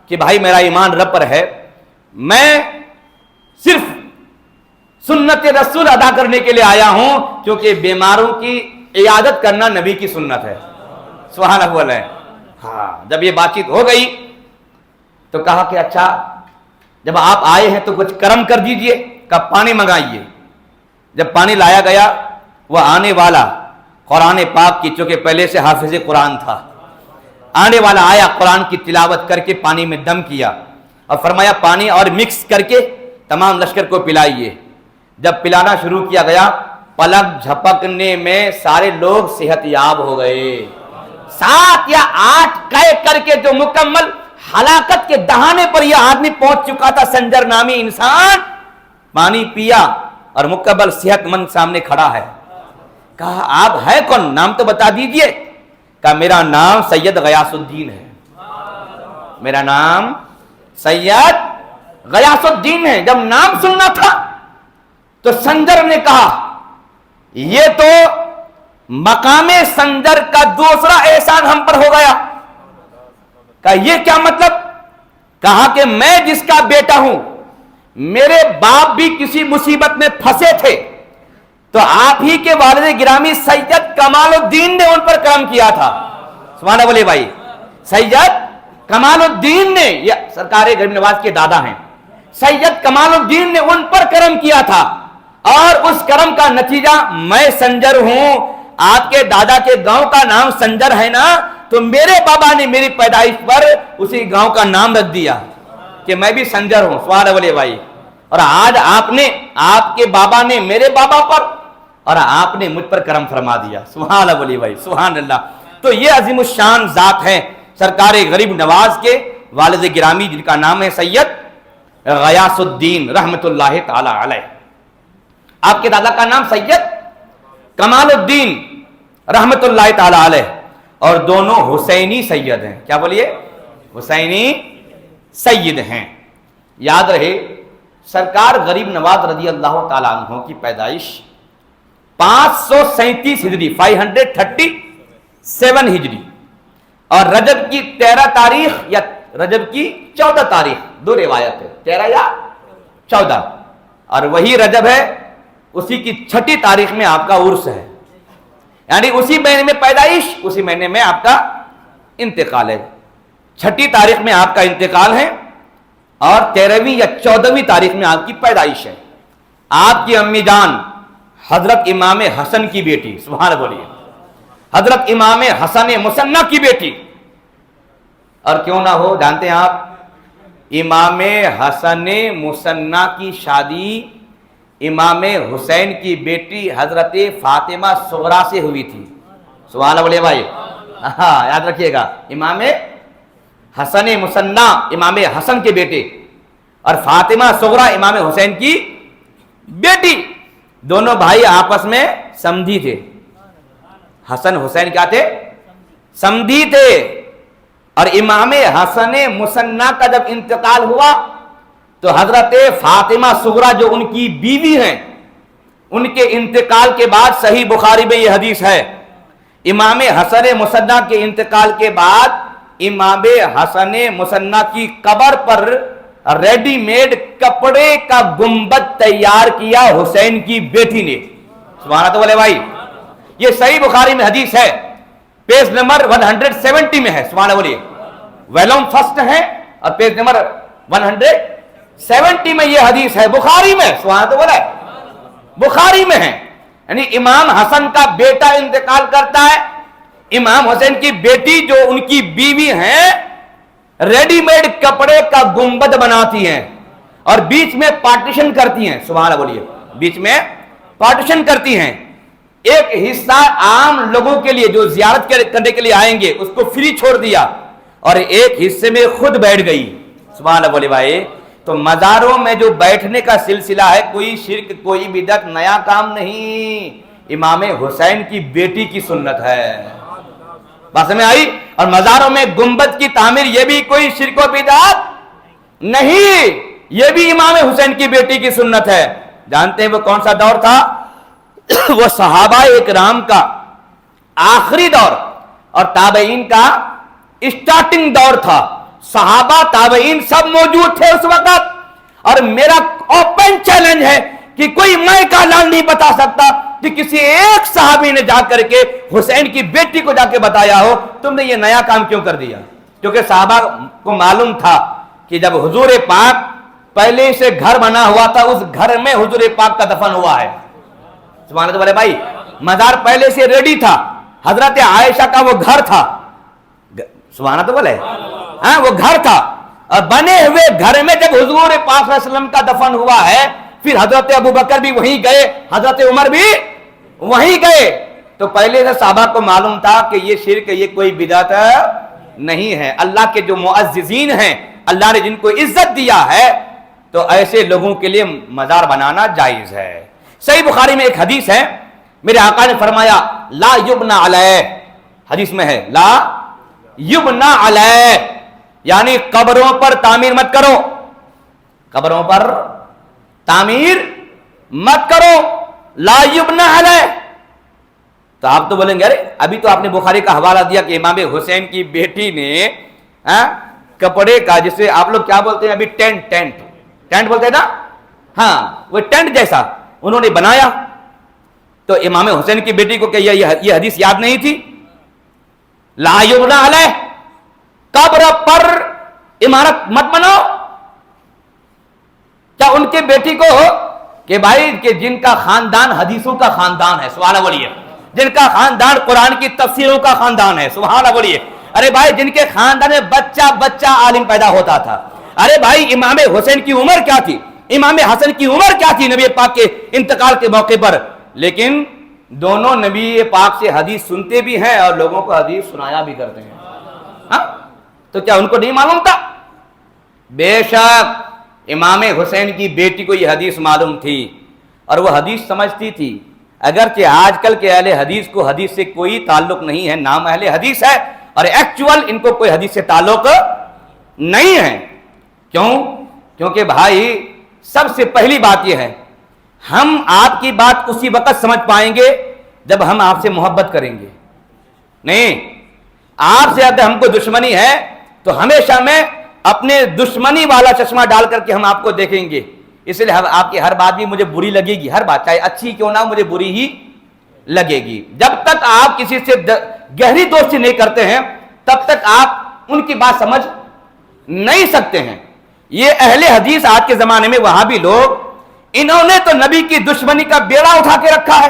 کہ بھائی میرا ایمان رب پر ہے، میں صرف سنت رسول ادا کرنے کے لیے آیا ہوں، کیونکہ بیماروں کی عیادت کرنا نبی کی سنت ہے. سبحان اللہ. ہاں جب یہ بات چیت ہو گئی تو کہا کہ اچھا جب آپ آئے ہیں تو کچھ کرم کر دیجئے. کہا پانی منگائیے. جب پانی لایا گیا، وہ آنے والا قرآن پاک کی، چونکہ پہلے سے حافظ قرآن تھا، آنے والا آیا، قرآن کی تلاوت کر کے پانی میں دم کیا اور فرمایا پانی اور مکس کر کے تمام لشکر کو پلائیے. جب پلانا شروع کیا گیا پلک جھپکنے میں سارے لوگ صحت یاب ہو گئے. 7 یا 8 قے کر کے جو مکمل ہلاکت کے دہانے پر یہ آدمی پہنچ چکا تھا، سنجر نامی انسان، پانی پیا اور مکمل صحت مند سامنے کھڑا ہے. کہا آپ ہے کون؟ نام تو بتا دیجئے. کہا میرا نام سید غیاث الدین ہے. میرا نام سید غیاث الدین ہے. جب نام سننا تھا تو سنجر نے کہا یہ تو مقام سنجر کا دوسرا احسان ہم پر ہو گیا. کہا یہ کیا مطلب؟ کہا کہ میں جس کا بیٹا ہوں، میرے باپ بھی کسی مصیبت میں پھنسے تھے تو آپ ہی کے والد گرامی سید کمال الدین نے ان پر کرم کیا تھا. سبحان اللہ بولے بھائی. سید کمال الدین نے، یہ سرکار غریب نواز کے دادا ہیں، سید کمال الدین نے ان پر کرم کیا تھا اور اس کرم کا نتیجہ میں سنجر ہوں. آپ کے دادا کے گاؤں کا نام سنجر ہے نا، تو میرے بابا نے میری پیدائش پر اسی گاؤں کا نام رکھ دیا کہ میں بھی سنجر ہوں. سبحان اللہ بولے بھائی. اور آج آپ کے بابا نے میرے بابا پر اور آپ نے مجھ پر کرم فرما دیا. سبحان اللہ بولیے بھائی، سبحان اللہ. تو یہ عظیم الشان ذات ہے سرکار غریب نواز کے والد گرامی، جن کا نام ہے سید غیاث الدین رحمت اللہ تعالی علیہ. آپ کے دادا کا نام سید کمال الدین رحمت اللہ تعالی علیہ، اور دونوں حسینی سید ہیں. کیا بولیے؟ حسینی سید ہیں. یاد رہے سرکار غریب نواز رضی اللہ تعالیٰ عنہ کی پیدائش 537 ہجری 537 ہجری اور رجب کی 13 تاریخ یا رجب کی 14 تاریخ، دو روایت ہے، 13 یا 14، اور وہی رجب ہے، اسی کی 6 تاریخ میں آپ کا عرس ہے. یعنی اسی مہینے میں پیدائش، اسی مہینے میں آپ کا انتقال ہے. 6 تاریخ میں آپ کا انتقال ہے اور 13ویں یا 14ویں تاریخ میں آپ کی پیدائش ہے. آپ کی امی جان حضرت امام حسن کی بیٹی، سبحان بولیے، حضرت امام حسن مصنع کی بیٹی. اور کیوں نہ ہو، جانتے ہیں آپ امام حسن مصنع کی شادی امام حسین کی بیٹی حضرت فاطمہ صغرا سے ہوئی تھی. سبحان اللہ بولیے بھائی. ہاں یاد رکھیے گا، امام حسن مصنع امام حسن کے بیٹے اور فاطمہ صغرا امام حسین کی بیٹی، دونوں بھائی آپس میں سمدھی تھے. حسن حسین کیا تھے؟ سمدھی تھے. اور امام حسن مصنع کا جب انتقال ہوا تو حضرت فاطمہ صغرا جو ان کی بیوی ہیں، ان کے انتقال کے بعد صحیح بخاری میں یہ حدیث ہے، امام حسن مصنع کے انتقال کے بعد امام حسن مصنع کی قبر پر ریڈی میڈ کپڑے کا گنبد تیار کیا حسین کی بیٹی نے. سبحان اللہ بولے بھائی. یہ صحیح بخاری میں حدیث ہے، پیج نمبر 170 میں ہے. سبحان اللہ بولیے. ویلوم فرسٹ ہے اور پیج نمبر 170 میں یہ حدیث ہے، بخاری میں. سبحان اللہ بولے، بخاری میں ہے. یعنی امام حسن کا بیٹا انتقال کرتا ہے، امام حسین کی بیٹی جو ان کی بیوی ہیں ریڈی میڈ کپڑے کا گنبد بناتی ہیں اور بیچ میں پارٹیشن کرتی ہیں. سبحان اللہ بولیے. بیچ میں پارٹیشن کرتی ہیں. ایک حصہ عام لوگوں کے لیے جو زیارت کرنے کے لیے آئیں گے اس کو فری چھوڑ دیا اور ایک حصے میں خود بیٹھ گئی. سبحان اللہ بولیے بھائی. تو مزاروں میں جو بیٹھنے کا سلسلہ ہے، کوئی شرک کوئی بدعت نیا کام نہیں، امام حسین کی بیٹی کی سنت ہے. بات سمجھ آئی؟ اور مزاروں میں گنبد کی تعمیر یہ بھی کوئی شرک و بدعت نہیں، یہ بھی امام حسین کی بیٹی کی سنت ہے. جانتے ہیں وہ کون سا دور تھا؟ وہ صحابہ اکرام کا آخری دور اور تابعین کا اسٹارٹنگ دور تھا. صحابہ تابعین سب موجود تھے اس وقت. اور میرا اوپن چیلنج ہے کہ کوئی میں کا لال نہیں بتا سکتا کہ کسی ایک صحابی نے جا کر کے حسین کی بیٹی کو جا کے بتایا ہو تم نے یہ نیا کام کیوں کر دیا. کیونکہ صحابہ کو معلوم تھا کہ جب حضور پاک پہلے سے گھر بنا ہوا تھا، اس گھر میں حضور پاک کا دفن ہوا ہے. سبحان اللہ والے بھائی. مزار پہلے سے ریڈی تھا، حضرت عائشہ کا وہ گھر تھا. سبحان اللہ بولے. ہاں وہ گھر تھا اور بنے ہوئے گھر میں جب حضور پاک صلی اللہ علیہ وسلم کا دفن ہوا ہے پھر حضرت ابو بکر بھی وہیں گئے, حضرت عمر بھی وہیں گئے. تو پہلے سے صحابہ کو معلوم تھا کہ یہ شرک, یہ کوئی بدعت نہیں ہے. اللہ کے جو معززین ہیں, اللہ نے جن کو عزت دیا ہے, تو ایسے لوگوں کے لیے مزار بنانا جائز ہے. صحیح بخاری میں ایک حدیث ہے, میرے آقا نے فرمایا لا یبنا علیہ, حدیث میں ہے لا یبنا علیہ, یعنی قبروں پر تعمیر مت کرو, قبروں پر تعمیر مت کرو, لا یبنا علیہ. تو آپ تو بولیں گے ارے ابھی تو آپ نے بخاری کا حوالہ دیا کہ امام حسین کی بیٹی نے کپڑے کا, جسے آپ لوگ کیا بولتے ہیں ابھی, ٹینٹ بولتے ہیں نا, ہاں وہ ٹینٹ جیسا انہوں نے بنایا. تو امام حسین کی بیٹی کو کہ یہ حدیث یاد نہیں تھی, لا یبنا علیہ, قبر پر عمارت مت بناؤ. کیا ان کے بیٹی کو کہ بھائی کہ جن کا خاندان حدیثوں کا خاندان ہے, سبحان اللہ بولیے, جن کا خاندان قرآن کی تفسیروں کا خاندان ہے, سبحان اللہ بولیے, ارے بھائی جن کے خاندان میں بچہ عالم پیدا ہوتا تھا, ارے بھائی امام حسین کی عمر کیا تھی, امام حسن کی عمر کیا تھی نبی پاک کے انتقال کے موقع پر, لیکن دونوں نبی پاک سے حدیث سنتے بھی ہیں اور لوگوں کو حدیث سنایا بھی کرتے ہیں. ہاں تو کیا ان کو نہیں معلوم تھا؟ بے شک امام حسین کی بیٹی کو یہ حدیث معلوم تھی اور وہ حدیث سمجھتی تھی. اگرچہ آج کل کے اہل حدیث کو حدیث سے کوئی تعلق نہیں ہے, نام اہل حدیث ہے اور ایکچول ان کو کوئی حدیث سے تعلق نہیں ہے. کیوں؟ کیونکہ بھائی سب سے پہلی بات یہ ہے, ہم آپ کی بات اسی وقت سمجھ پائیں گے جب ہم آپ سے محبت کریں گے. نہیں, آپ سے اگر ہم کو دشمنی ہے تو ہمیشہ میں اپنے دشمنی والا چشمہ ڈال کر کے ہم آپ کو دیکھیں گے, اس لیے آپ کی ہر بات بھی مجھے بری لگے گی, ہر بات چاہے اچھی کیوں نہ مجھے بری ہی لگے گی. جب تک آپ کسی سے گہری دوستی نہیں کرتے ہیں تب تک آپ ان کی بات سمجھ نہیں سکتے ہیں. یہ اہل حدیث آج کے زمانے میں وہاں بھی لوگ, انہوں نے تو نبی کی دشمنی کا بیڑا اٹھا کے رکھا ہے,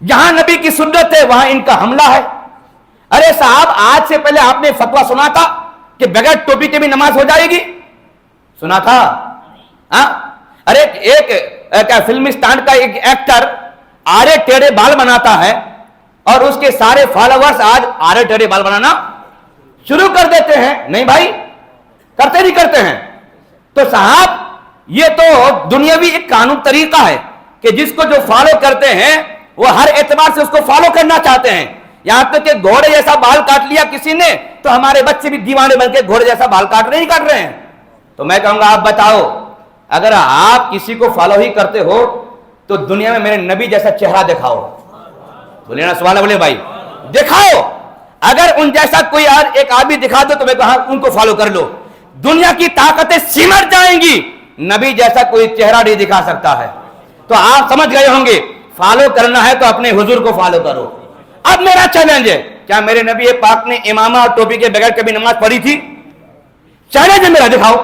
جہاں نبی کی سنت ہے وہاں ان کا حملہ ہے. ارے صاحب آج سے پہلے آپ نے فتویٰ سنا تھا کہ بغیر ٹوپی کے بھی نماز ہو جائے گی؟ سنا تھا؟ ارے ایک فلمستان کا ایک ایکٹر آرے ٹیڑے بال بناتا ہے اور اس کے سارے فالوورز آج آرے ٹیڑے بال بنانا شروع کر دیتے ہیں. نہیں بھائی, کرتے نہیں کرتے ہیں. تو صاحب یہ تو دنیاوی ایک قانون طریقہ ہے کہ جس کو جو فالو کرتے ہیں وہ ہر اعتبار سے اس کو فالو کرنا چاہتے ہیں. یہاں تک کہ گھوڑے جیسا بال کاٹ لیا کسی نے تو ہمارے بچے بھی دیوانے بن کے گھوڑے جیسا بال کاٹ رہے ہیں. تو میں کہوں گا آپ بتاؤ, اگر آپ کسی کو فالو ہی کرتے ہو تو دنیا میں میرے نبی جیسا چہرہ دکھاؤ. بولے نا سوال, بولے بھائی دکھاؤ. اگر ان جیسا کوئی ایک آدمی دکھا دو تو میں کہا ان کو فالو کر لو. دنیا کی طاقتیں سمٹ جائیں گی, نبی جیسا کوئی چہرہ نہیں دکھا سکتا ہے. تو آپ سمجھ گئے ہوں گے, فالو کرنا ہے تو اپنے حضور کو فالو کرو. اب میرا چیلنج ہے, کیا میرے نبی پاک نے امامہ اور ٹوپی کے بغیر کبھی نماز پڑھی تھی؟ چیلنج ہے میرا, دکھاؤ.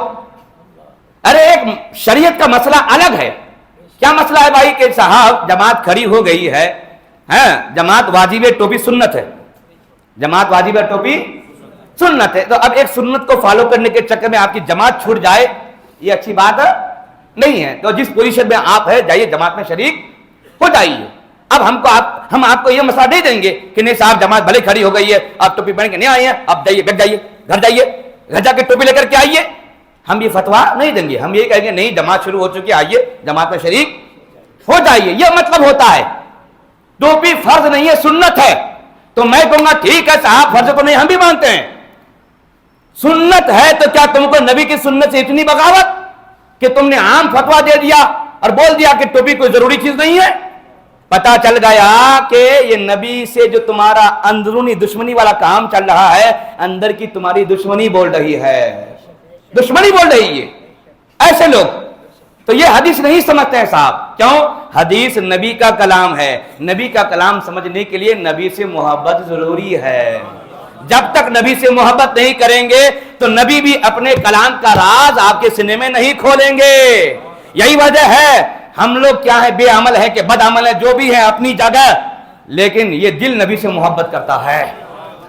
ارے ایک شریعت کا مسئلہ الگ ہے. کیا مسئلہ ہے بھائی کہ صاحب جماعت کھڑی ہو گئی ہے, جماعت واجب ہے, ٹوپی سنت ہے, جماعت واجب ہے, ٹوپی سنت ہے. تو اب ایک سنت کو فالو کرنے کے چکر میں آپ کی جماعت چھوٹ جائے, یہ اچھی بات نہیں ہے. تو جس پوزیشن میں آپ ہے جائیے جماعت میں شریک ہو جائیے. اب ہم آپ کو یہ مسئلہ نہیں دیں گے کہ نہیں صاحب جماعت بھلے کھڑی ہو گئی ہے, آپ ٹوپی پہن کے نہیں آئے ہیں, آپ جائیے, بیٹھ جائیے, گھر جا کے ٹوپی لے کر کے آئیے. ہم یہ فتویٰ نہیں دیں گے. ہم یہ کہیں گے نہیں, جماعت شروع ہو چکی ہے, آئیے جماعت میں شریک ہو جائیے. یہ مطلب ہوتا ہے. ٹوپی فرض نہیں ہے, سنت ہے. تو میں کہوں گا ٹھیک ہے صاحب, فرض تو نہیں, ہم بھی مانتے ہیں, سنت ہے. تو کیا تم کو نبی کی سنت سے اتنی بغاوت کہ تم نے عام فتویٰ دے دیا اور بول دیا کہ ٹوپی کوئی ضروری چیز نہیں ہے؟ پتا چل گیا کہ یہ نبی سے جو تمہارا اندرونی دشمنی والا کام چل رہا ہے, اندر کی تمہاری دشمنی بول رہی ہے, دشمنی بول رہی ہے. ایسے لوگ تو یہ حدیث نہیں سمجھتے ہیں صاحب. کیوں؟ حدیث نبی کا کلام ہے. نبی کا کلام سمجھنے کے لیے نبی سے محبت ضروری ہے. جب تک نبی سے محبت نہیں کریں گے تو نبی بھی اپنے کلام کا راز آپ کے سینے میں نہیں کھولیں گے. یہی وجہ ہے ہم لوگ کیا ہے, بے عمل ہے کہ بد عمل ہے, جو بھی ہے اپنی جگہ, لیکن یہ دل نبی سے محبت کرتا ہے.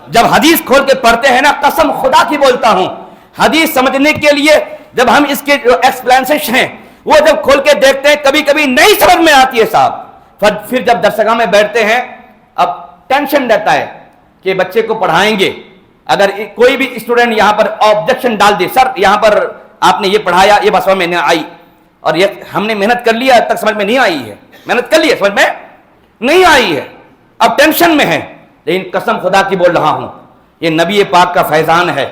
جب حدیث کھول کے پڑھتے ہیں نا, قسم خدا کی بولتا ہوں, حدیث سمجھنے کے لیے جب ہم اس کے جو ایکسپلینیشن ہیں وہ جب کھول کے دیکھتے ہیں کبھی کبھی نہیں سمجھ میں آتی ہے صاحب. پھر جب درسگاہ میں بیٹھتے ہیں اب ٹینشن رہتا ہے کہ بچے کو پڑھائیں گے. اگر کوئی بھی اسٹوڈنٹ یہاں پر آبجیکشن ڈال دے, سر یہاں پر آپ نے یہ پڑھایا, یہ بات سمجھ میں نہیں آئی, اور یہ ہم نے محنت کر لیا, اب تک سمجھ میں نہیں آئی ہے, محنت کر لی ہے, سمجھ میں نہیں آئی ہے, اب ٹینشن میں ہے. لیکن قسم خدا کی بول رہا ہوں, یہ نبی پاک کا فیضان ہے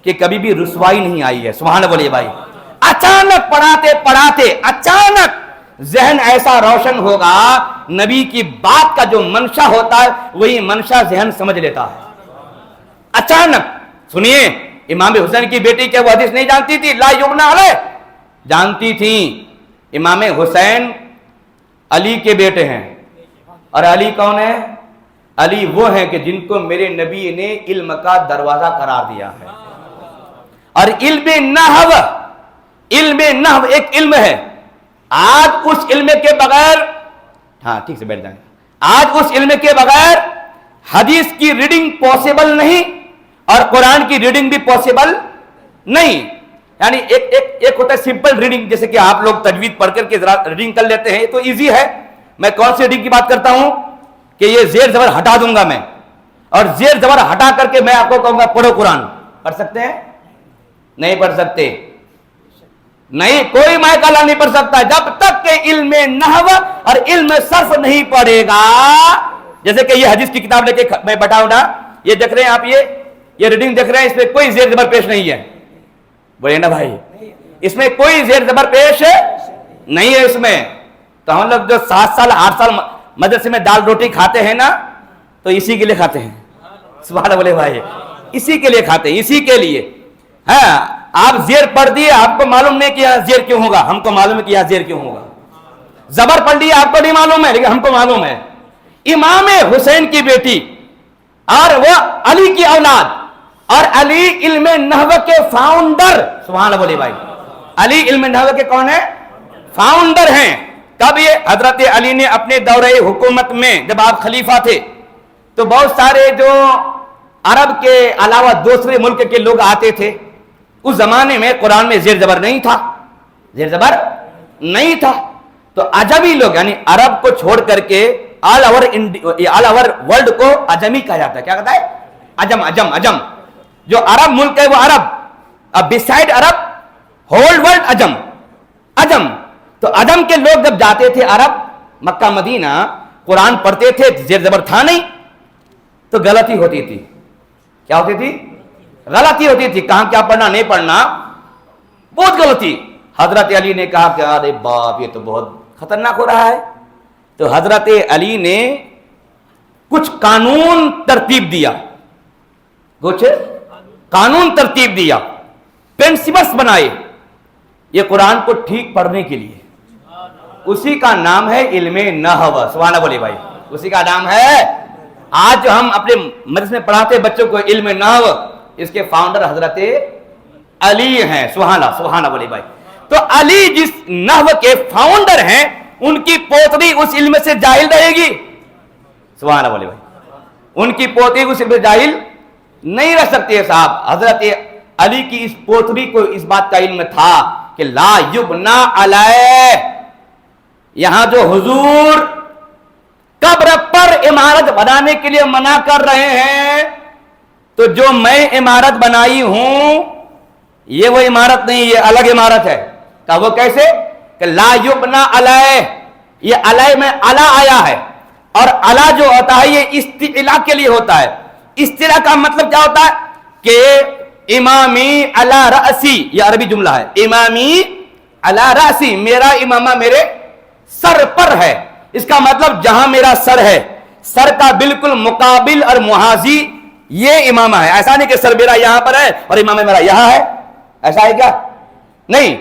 کہ کبھی بھی رسوائی نہیں آئی ہے. سبحان اللہ بولیے بھائی. اچانک پڑھاتے پڑھاتے اچانک ذہن ایسا روشن ہوگا, نبی کی بات کا جو منشا ہوتا ہے وہی منشا ذہن سمجھ لیتا ہے. اچانک سنیے, امام حسین کی بیٹی کیا وہ حدیث نہیں جانتی تھی؟ لا یبنى علیہ, جانتی تھی. امام حسین علی کے بیٹے ہیں, اور علی کون ہے؟ علی وہ ہیں کہ جن کو میرے نبی نے علم کا دروازہ قرار دیا ہے. اور علم نحو ایک علم ہے, آج اس علم کے بغیر, ہاں ٹھیک سے بیٹھ جائیں, آج اس علم کے بغیر حدیث کی ریڈنگ پاسبل نہیں اور قرآن کی ریڈنگ بھی پاسبل نہیں. یعنی ایک ہوتا ہے سمپل ریڈنگ, جیسے کہ آپ لوگ تجوید پڑھ کر کے ذرا ریڈنگ کر لیتے ہیں, یہ تو ایزی ہے. میں کون سی ریڈنگ کی بات کرتا ہوں کہ یہ زیر زبر ہٹا دوں گا میں, اور زیر زبر ہٹا کر کے میں آپ کو کہوں گا پڑھو قرآن. پڑھ سکتے ہیں؟ نہیں پڑھ سکتے. نہیں, کوئی مائکالا نہیں پڑھ سکتا جب تک کہ علم نحو اور علم صرف نہیں پڑھے گا. جیسے کہ یہ حدیث کی کتاب لے کے میں بتاؤں نا, یہ دیکھ رہے ہیں آپ, یہ ریڈنگ دیکھ رہے ہیں, اس میں کوئی زیر زبر پیش نہیں ہے. بولے نا بھائی, اس میں کوئی زیر زبر پیش نہیں ہے اس میں. تو ہم لوگ جو 7 سال 8 سال مدرسے میں دال روٹی کھاتے ہیں نا, تو اسی کے لیے کھاتے ہیں. سبحان اللہ بولے بھائی, اسی کے لیے کھاتے ہیں, اسی کے لیے. ہاں, آپ زیر پڑھ دیے, آپ کو معلوم نہیں کہ یہاں زیر کیوں ہوگا, ہم کو معلوم ہے کہ یہاں زیر کیوں ہوگا. زبر پڑھ لیے, آپ کو نہیں معلوم ہے لیکن ہم کو معلوم ہے. امام حسین کی بیٹی اور وہ علی کی اولاد, اور علی علم نحو کے فاؤنڈر. سبحان اللہ بولیے بھائی, علی علم نحو کے کون ہے؟ فاؤنڈر ہیں. کب یہ حضرت علی نے اپنے دورہ حکومت میں, جب آپ خلیفہ تھے, تو بہت سارے جو عرب کے علاوہ دوسرے ملک کے لوگ آتے تھے. اس زمانے میں قرآن میں زیر زبر نہیں تھا, زیر زبر نہیں تھا. تو عجمی لوگ, یعنی عرب کو چھوڑ کر کے آل اوور ورلڈ کو عجمی کہا جاتا ہے. کیا کہتا ہے؟ عجم. عجم عجم جو عرب ملک ہے وہ عرب, اب بسائڈ عرب ہول ورلڈ عجم. عجم تو عجم کے لوگ جب جاتے تھے عرب, مکہ مدینہ, قرآن پڑھتے تھے, زیر زبر تھا نہیں, تو غلطی ہوتی تھی. کیا ہوتی تھی؟ غلطی ہوتی تھی. کہاں کیا پڑھنا نہیں پڑھنا, بہت غلطی. حضرت علی نے کہا کہ ارے باپ, یہ تو بہت خطرناک ہو رہا ہے. تو حضرت علی نے کچھ قانون ترتیب دیا, کچھ قانون ترتیب دیا, پرنسپلز بنائے یہ قرآن کو ٹھیک پڑھنے کے لیے. اسی کا نام ہے علم نحو. سبحان اللہ بولیے بھائی, اسی کا نام ہے. آج جو ہم اپنے مدرسے میں پڑھاتے بچوں کو علم نحو, اس کے فاؤنڈر حضرت علی ہیں. سبحان اللہ, سبحان اللہ بولیے بھائی. تو علی جس نحو کے فاؤنڈر ہیں, ان کی پوتری اس علم سے جاہل رہے گی؟ سبحان اللہ بولیے بھائی, ان کی پوتری اس علم سے جاہل نہیں رہ سکتی ہے صاحب. حضرت علی کی اس پوتری کو اس بات کا علم تھا کہ لا یبنا علیہ, یہاں جو حضور قبر پر عمارت بنانے کے لیے منع کر رہے ہیں, تو جو میں عمارت بنائی ہوں یہ وہ عمارت نہیں, یہ الگ عمارت ہے. کہ وہ کیسے؟ کہ لا یبنا علیہ, یہ علیہ میں علا آیا ہے, اور علا جو ہوتا ہے یہ استعلاء کے لیے ہوتا ہے. استعلاء کا مطلب کیا ہوتا ہے کہ امامی علی رأسی, یہ عربی جملہ ہے, امامی علی رأسی, میرا امامہ میرے سر پر ہے. اس کا مطلب جہاں میرا سر ہے, سر کا بالکل مقابل اور محاذی یہ امامہ ہے. ایسا نہیں کہ سر میرا یہاں پر ہے اور امامہ میرا یہاں ہے, ایسا ہے کیا؟ نہیں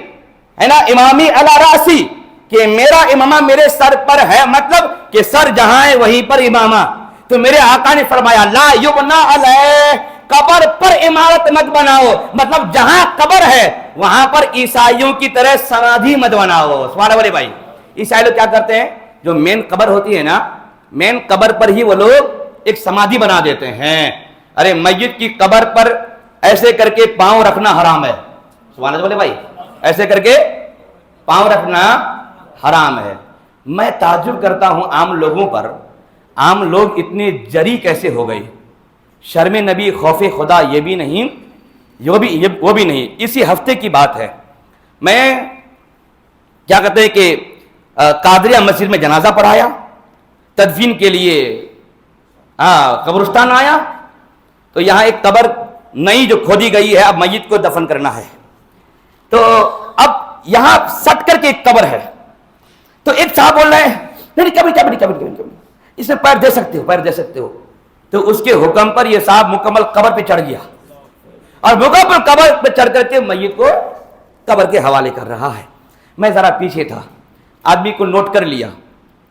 ہے نا. امامی علی رأسی, کہ میرا امامہ میرے سر پر ہے, مطلب کہ سر جہاں ہے وہیں پر امامہ. تو میرے آقا نے فرمایا لا یبنا علیہ, قبر پر عمارت مت بناؤ, مطلب جہاں قبر ہے وہاں پر عیسائیوں کی طرح سمادھی مت بناؤ. سبحان اللہ بھائی, عیسائی لوگ کیا کرتے ہیں, جو مین قبر ہوتی ہے نا, مین قبر پر ہی وہ لوگ ایک سمادھی بنا دیتے ہیں. ارے میت کی قبر پر ایسے کر کے پاؤں رکھنا حرام ہے. سبحان اللہ بھائی, ایسے کر کے پاؤں رکھنا حرام ہے۔ میں تعجب کرتا ہوں عام لوگوں پر، عام لوگ اتنے جری کیسے ہو گئے؟ شرم نبی، خوف خدا یہ بھی نہیں، وہ بھی نہیں۔ اسی ہفتے کی بات ہے، میں کیا کہتے ہیں کہ قادریہ مسجد میں جنازہ پڑھایا، تدفین کے لیے قبرستان آیا، تو یہاں ایک قبر نئی جو کھودی گئی ہے، اب میت کو دفن کرنا ہے، تو اب یہاں سٹ کر کے ایک قبر ہے، تو ایک صاحب بول رہے ہیں نہیں قبر اس میں پیر دے سکتے ہو، پیر دے سکتے ہو، تو اس کے حکم پر یہ صاحب مکمل قبر پہ چڑھ گیا اور مکمل قبر پہ چڑھ کر کے میت کو قبر کے حوالے کر رہا ہے۔ میں ذرا پیچھے تھا، آدمی کو نوٹ کر لیا،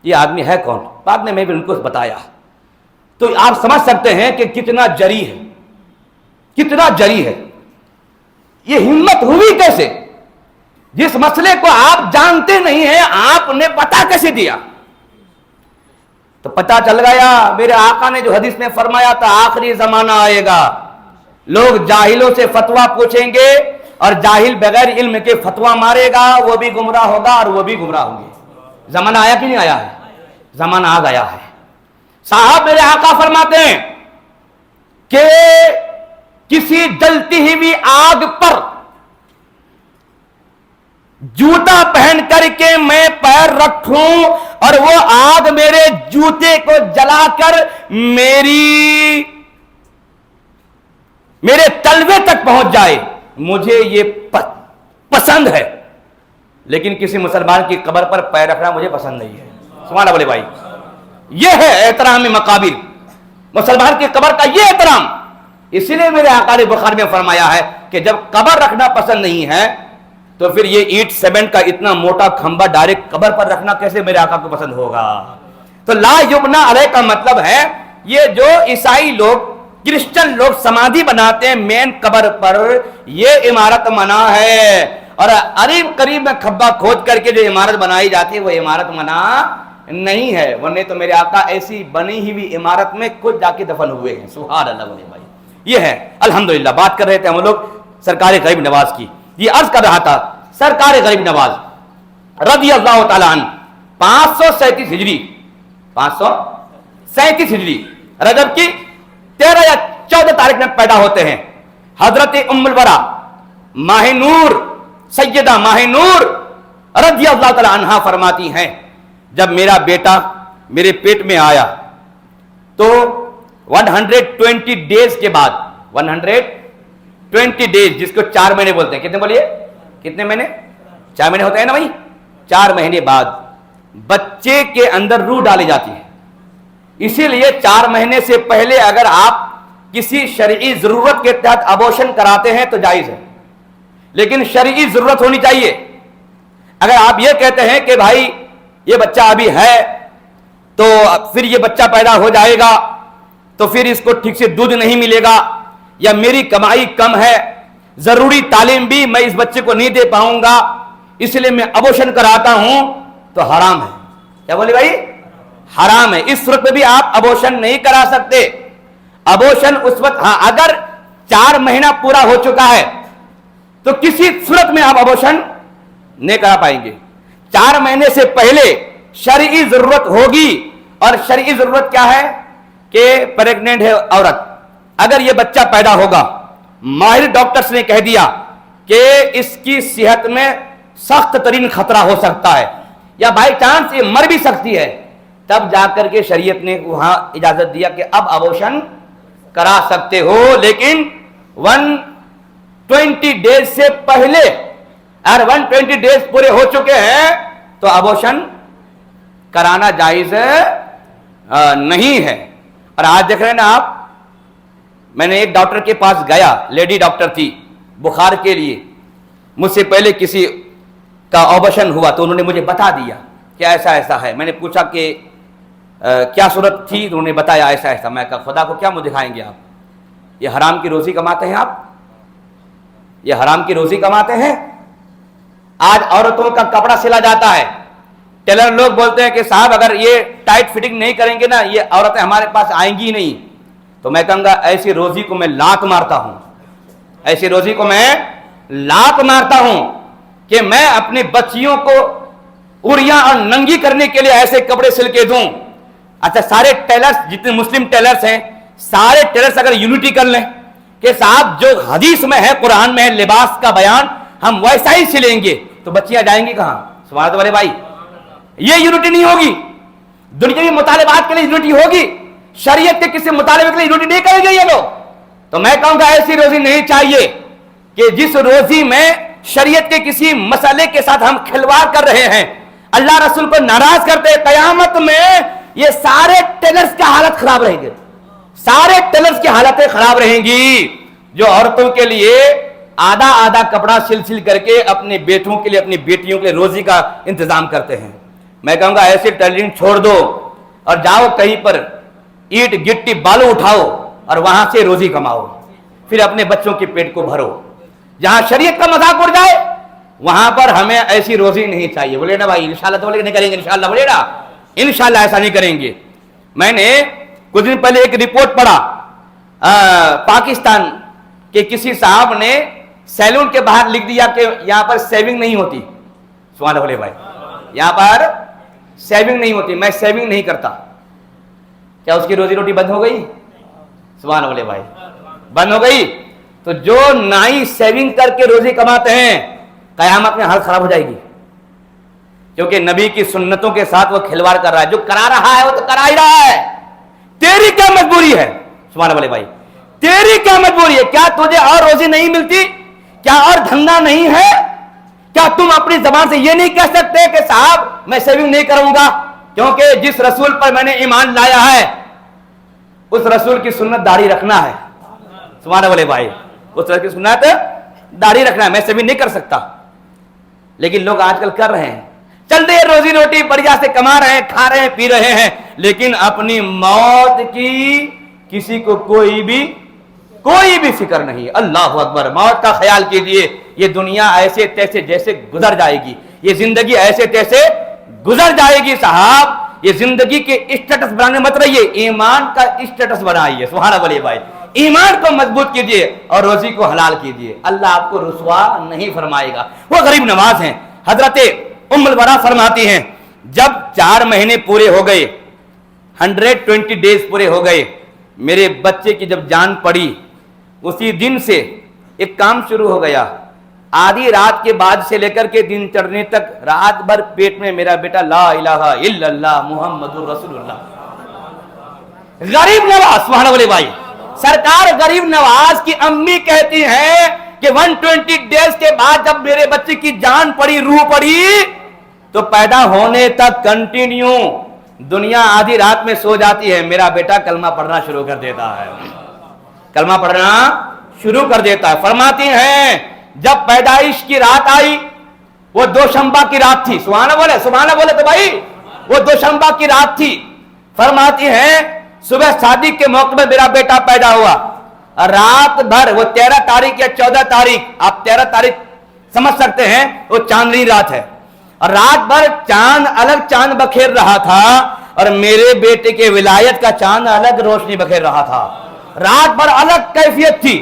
یہ آدمی ہے کون؟ بعد میں بھی ان کو بتایا، تو آپ سمجھ سکتے ہیں کہ کتنا جری ہے، کتنا جری ہے۔ یہ ہمت ہوئی کیسے؟ جس مسئلے کو آپ جانتے نہیں ہیں آپ نے پتہ کیسے دیا؟ تو پتہ چل گیا، میرے آقا نے جو حدیث میں فرمایا تھا آخری زمانہ آئے گا، لوگ جاہلوں سے فتویٰ پوچھیں گے اور جاہل بغیر علم کے فتویٰ مارے گا، وہ بھی گمراہ ہوگا اور وہ بھی گمراہ ہوں گے۔ زمانہ آیا کہ نہیں آیا ہے؟ زمانہ آ گیا ہے۔ صاحب میرے آقا فرماتے ہیں کہ کسی جلتی ہوئی آگ پر جوتا پہن کر کے میں پیر رکھوں اور وہ آگ میرے جوتے کو جلا کر میرے تلوے تک پہنچ جائے، مجھے یہ پسند ہے، لیکن کسی مسلمان کی قبر پر پیر رکھنا مجھے پسند نہیں ہے۔ سبحان اللہ بولے بھائی، یہ ہے احترام مقابر، مسلمان کی قبر کا یہ احترام۔ اسی لیے میرے آقا نے بخاری میں فرمایا ہے کہ جب قبر رکھنا پسند نہیں ہے تو پھر یہ اینٹ سیمنٹ کا اتنا موٹا کھمبا ڈائریکٹ قبر پر رکھنا کیسے میرے آقا کو پسند ہوگا؟ تو لا یبنا علیہ کا مطلب ہے یہ جو عیسائی لوگ، کرسچن لوگ سمادھی بناتے ہیں مین قبر پر، یہ عمارت منع ہے، اور قریب میں کھبا کھود کر کے جو عمارت بنائی جاتی ہے وہ عمارت منع نہیں ہے، ورنہ تو میرے آقا ایسی بنی ہوئی عمارت میں خود جا کے دفن ہوئے ہیں۔ سبحان اللہ بولے بھائی، یہ ہے الحمدللہ۔ بات کر رہے تھے ہم لوگ سرکار غریب نواز کی، یہ عرض کر رہا تھا سرکار غریب نواز رضی اللہ تعالیٰ عنہ 537 ہجری 537 ہجری رجب کی 13 یا 14 تاریخ میں پیدا ہوتے ہیں۔ حضرت ام الورا ماہ نور، سیدہ ماہ نور رضی اللہ تعالیٰ عنہا فرماتی ہیں جب میرا بیٹا میرے پیٹ میں آیا تو 120 ڈیز کے بعد، 120 ڈیز جس کو 4 مہینے بولتے ہیں، کتنے بولیے؟ کتنے مہینے؟ 4 مہینے ہوتے ہیں نا بھائی؟ 4 مہینے بعد بچے کے اندر روح ڈالی جاتی ہے۔ اسی لیے 4 مہینے سے پہلے اگر آپ کسی شرعی ضرورت کے تحت ابورشن کراتے ہیں تو جائز ہے، لیکن شرعی ضرورت ہونی چاہیے۔ اگر آپ یہ کہتے ہیں کہ بھائی یہ بچہ ابھی ہے تو پھر یہ بچہ پیدا ہو جائے گا تو پھر اس کو ٹھیک سے دودھ نہیں ملے گا، یا میری کمائی کم ہے، ضروری تعلیم بھی میں اس بچے کو نہیں دے پاؤں گا اس لیے میں ابورشن کراتا ہوں، تو حرام ہے۔ کیا بولے بھائی؟ حرام ہے۔ اس صورت میں بھی آپ ابورشن نہیں کرا سکتے۔ ابورشن اس وقت، ہاں اگر 4 مہینہ پورا ہو چکا ہے تو کسی صورت میں آپ ابورشن نہیں کرا پائیں گے۔ 4 مہینے سے پہلے شرعی ضرورت ہوگی، اور شرعی ضرورت کیا ہے کہ پریگننٹ ہے عورت، اگر یہ بچہ پیدا ہوگا، ماہر ڈاکٹرز نے کہہ دیا کہ اس کی صحت میں سخت ترین خطرہ ہو سکتا ہے یا بائی چانس یہ مر بھی سکتی ہے، تب جا کر کے شریعت نے وہاں اجازت دیا کہ اب ابورشن کرا سکتے ہو، لیکن 120 ڈیز سے پہلے، اگر 120 ڈیز پورے ہو چکے ہیں تو ابورشن کرانا جائز نہیں ہے۔ اور آج دیکھ رہے ہیں نا آپ، میں نے ایک ڈاکٹر کے پاس گیا، لیڈی ڈاکٹر تھی، بخار کے لیے، مجھ سے پہلے کسی کا ابورشن ہوا تو انہوں نے مجھے بتا دیا کہ ایسا ایسا ہے۔ میں نے پوچھا کہ کیا صورت تھی، انہوں نے بتایا ایسا ایسا۔ میں کہا خدا کو کیا منہ دکھائیں گے آپ، یہ حرام کی روزی کماتے ہیں، آپ یہ حرام کی روزی کماتے ہیں۔ آج عورتوں کا کپڑا سلا جاتا ہے، ٹیلر لوگ بولتے ہیں کہ صاحب اگر یہ ٹائٹ فٹنگ نہیں کریں گے نا یہ عورتیں ہمارے پاس آئیں گی نہیں، تو میں کہوں گا ایسی روزی کو میں لات مارتا ہوں، ایسی روزی کو میں لات مارتا ہوں۔ کہ میں اپنی بچیوں کو اڑیاں اور ننگی کرنے کے لیے ایسے کپڑے سل کے دوں. اچھا سارے ٹیلرز جتنے مسلم ٹیلرز ہیں سارے ٹیلرز اگر یونٹی کر لیں کہ صاحب جو حدیث میں ہے قرآن میں ہے لباس کا بیان ہم ویسا ہی سلیں گے تو بچیاں جائیں گی کہاں؟ سبحان اللہ والے بھائی یہ یونٹی نہیں ہوگی. دنیاوی مطالبات کے لیے یونٹی ہوگی, شریعت کے کسی مطالبے کے لیے یونٹی نہیں کریں گے یہ لوگ. تو میں کہوں گا ایسی روزی نہیں چاہیے کہ جس روزی میں شریعت کے کسی مسئلے کے ساتھ ہم کھلواڑ کر رہے ہیں, اللہ رسول کو ناراض کرتے. قیامت میں یہ سارے ٹیلرز کا حالت خراب رہیں گے, سارے ٹیلرز کی حالتیں خراب رہیں گی جو عورتوں کے لیے آدھا آدھا کپڑا سل کر کے اپنے بیٹوں کے لیے اپنی بیٹیوں کے لیے روزی کا انتظام کرتے ہیں. میں کہوں گا ایسے ٹیلرنگ چھوڑ دو اور جاؤ کہیں پر اینٹ گٹی بالو اٹھاؤ اور وہاں سے روزی کماؤ, پھر اپنے بچوں کے پیٹ کو بھرو. جہاں شریعت کا مذاق اڑ جائے وہاں پر ہمیں ایسی روزی نہیں چاہیے. بولے نا بھائی انشاءاللہ تو بولے نہیں کریں گے, انشاءاللہ بولے نا انشاءاللہ ایسا نہیں کریں گے. میں نے کچھ دن پہلے ایک رپورٹ پڑھا پاکستان کے کسی صاحب نے سیلون کے باہر لکھ دیا کہ یہاں پر سیونگ نہیں ہوتی. سبحان اللہ بھائی یہاں پر سیونگ نہیں ہوتی, میں سیونگ نہیں کرتا. کیا اس کی روزی روٹی بند ہو گئی؟ سبحان اللہ بھائی بند ہو گئی. تو جو نائی سیونگ کر کے روزی کماتے ہیں قیامت میں حالت خراب ہو جائے گی, کیونکہ نبی کی سنتوں کے ساتھ وہ کھلواڑ کر رہا ہے. جو کرا رہا ہے وہ تو کرا ہی رہا ہے, تیری کیا مجبوری ہے؟ سبحان اللہ بھائی تیری کیا مجبوری ہے؟ کیا تجھے اور روزی نہیں ملتی؟ کیا اور دھندا نہیں ہے؟ کیا تم اپنی زبان سے یہ نہیں کہہ سکتے کہ صاحب میں سیونگ نہیں کروں گا کیونکہ جس رسول پر میں نے ایمان لایا ہے اس رسول کی سنت داڑھی رکھنا ہے. سبحان اللہ بھائی اس رسول کی سنت داڑھی رکھنا ہے, میں سیونگ نہیں کر سکتا. لیکن لوگ آج کل کر رہے ہیں, چل رہے روزی روٹی بڑھیا سے کما رہے ہیں, کھا رہے ہیں, پی رہے ہیں, لیکن اپنی موت کی کسی کو کوئی بھی فکر نہیں. اللہ اکبر. موت کا خیال کیجئے, یہ دنیا ایسے تیسے جیسے گزر جائے گی, یہ زندگی ایسے تیسے گزر جائے گی. صاحب یہ زندگی کے اسٹیٹس بنانے مت رہیے, ایمان کا اسٹیٹس بنائیے. سبحان اللہ بھائی ایمان کو مضبوط کیجئے اور روزی کو حلال کیجئے, اللہ آپ کو رسوا نہیں فرمائے گا. وہ غریب نواز ہیں. حضرت ام البرا فرماتی ہیں جب 4 مہینے پورے ہو گئے, 120 ڈیز پورے ہو گئے, میرے بچے کی جب جان پڑی اسی دن سے ایک کام شروع ہو گیا. آدھی رات کے بعد سے لے کر کے دن چڑھنے تک رات بھر پیٹ میں میرا بیٹا لا الہ الا اللہ محمد رسول اللہ. غریب نواز. سبحان اللہ بھائی سرکار غریب نواز کی امی کہتی ہیں کہ 120 ڈیز کے بعد جب میرے بچے کی جان پڑی, روح پڑی, تو پیدا ہونے تک کنٹینیو دنیا آدھی رات میں سو جاتی ہے, میرا بیٹا کلمہ پڑھنا شروع کر دیتا ہے, کلمہ پڑھنا شروع کر دیتا ہے. فرماتی ہیں جب پیدائش کی رات آئی وہ دوشنبہ کی رات تھی. سبحان اللہ بولے تو بھائی وہ دوشنبہ کی رات تھی. فرماتی ہیں صبح شادی کے موقع میں میرا بیٹا پیدا ہوا, رات بھر وہ 13 تاریخ یا 14 تاریخ, آپ 13 تاریخ سمجھ سکتے ہیں, وہ چاندنی رات ہے, اور رات بھر چاند الگ چاند بکھیر رہا تھا اور میرے بیٹے کے ولایت کا چاند الگ روشنی بکھیر رہا تھا. رات بھر الگ کیفیت تھی.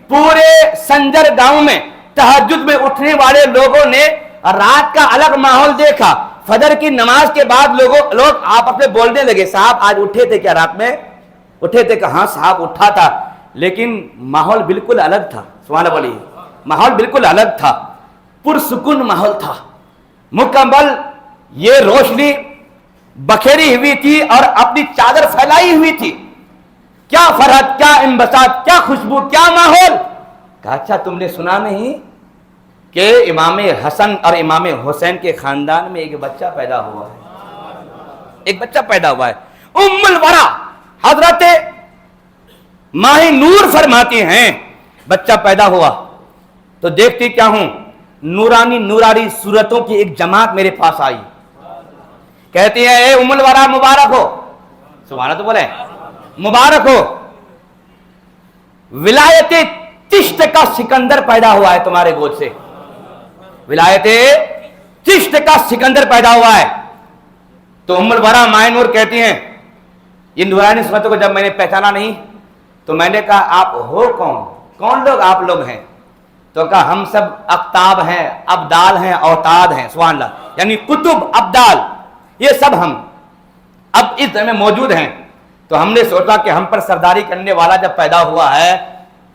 پورے سنجر گاؤں میں تہجد میں اٹھنے والے لوگوں نے رات کا الگ ماحول دیکھا. فجر کی نماز کے بعد لوگ آپ اپنے بولنے لگے, صاحب آج اٹھے تھے کیا؟ رات میں اٹھے تھے کہ ہاں صاحب اٹھا تھا, لیکن ماحول بالکل الگ تھا. سبحان اللہ ماحول بالکل الگ تھا, پرسکون ماحول تھا, مکمل یہ روشنی بکھیری ہوئی تھی اور اپنی چادر پھیلائی ہوئی تھی. کیا فرحت, کیا انبساط, کیا خوشبو, کیا ماحول. کہا اچھا تم نے سنا نہیں کہ امام حسن اور امام حسین کے خاندان میں ایک بچہ پیدا ہوا ہے, ایک بچہ پیدا ہوا ہے. ام الورا حضرت ماہ نور فرماتی ہیں بچہ پیدا ہوا تو دیکھتی کیا ہوں, نورانی صورتوں کی ایک جماعت میرے پاس آئی. کہتی ہے اے ام الورا مبارک ہو. سبحانہ تو بولے مبارک ہو, ولایت چشت کا سکندر پیدا ہوا ہے تمہارے گود سے, ولایت چشت کا سکندر پیدا ہوا ہے. تو ام الورا ماہ نور کہتی ہیں یہ نورانی صورتوں کو جب میں نے پہچانا نہیں تو میں نے کہا آپ ہو کون لوگ, آپ لوگ ہیں. تو کہا ہم سب اقطاب ہیں، ابدال ہیں، اوتاد ہیں، سبحان اللہ، یعنی قطب، ابدال، یہ سب ہم اب اس دور میں موجود ہیں۔ تو ہم نے سوچا کہ ہم پر سرداری کرنے والا جب پیدا ہوا ہے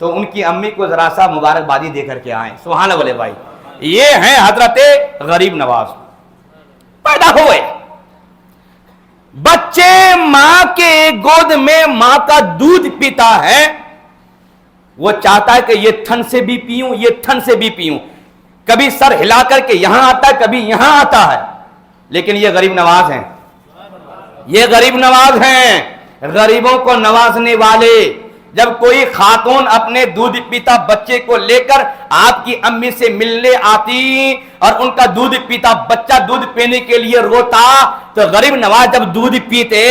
تو ان کی امی کو ذرا سا مبارکبادی دے کر کے آئیں۔ سبحان اللہ بولے بھائی، یہ ہیں حضرت غریب نواز، پیدا ہوئے بچے ماں کے گود میں ماں کا دودھ پیتا ہے، وہ چاہتا ہے کہ یہ تھن سے بھی پیوں، یہ تھن سے بھی پیوں، کبھی سر ہلا کر کے یہاں آتا ہے، کبھی یہاں آتا ہے، لیکن یہ غریب نواز ہیں، یہ غریب نواز ہیں، غریبوں کو نوازنے والے۔ جب کوئی خاتون اپنے دودھ پیتا بچے کو لے کر آپ کی امی سے ملنے آتی اور ان کا دودھ پیتا بچہ دودھ پینے کے لیے روتا، تو غریب نواز جب دودھ پیتے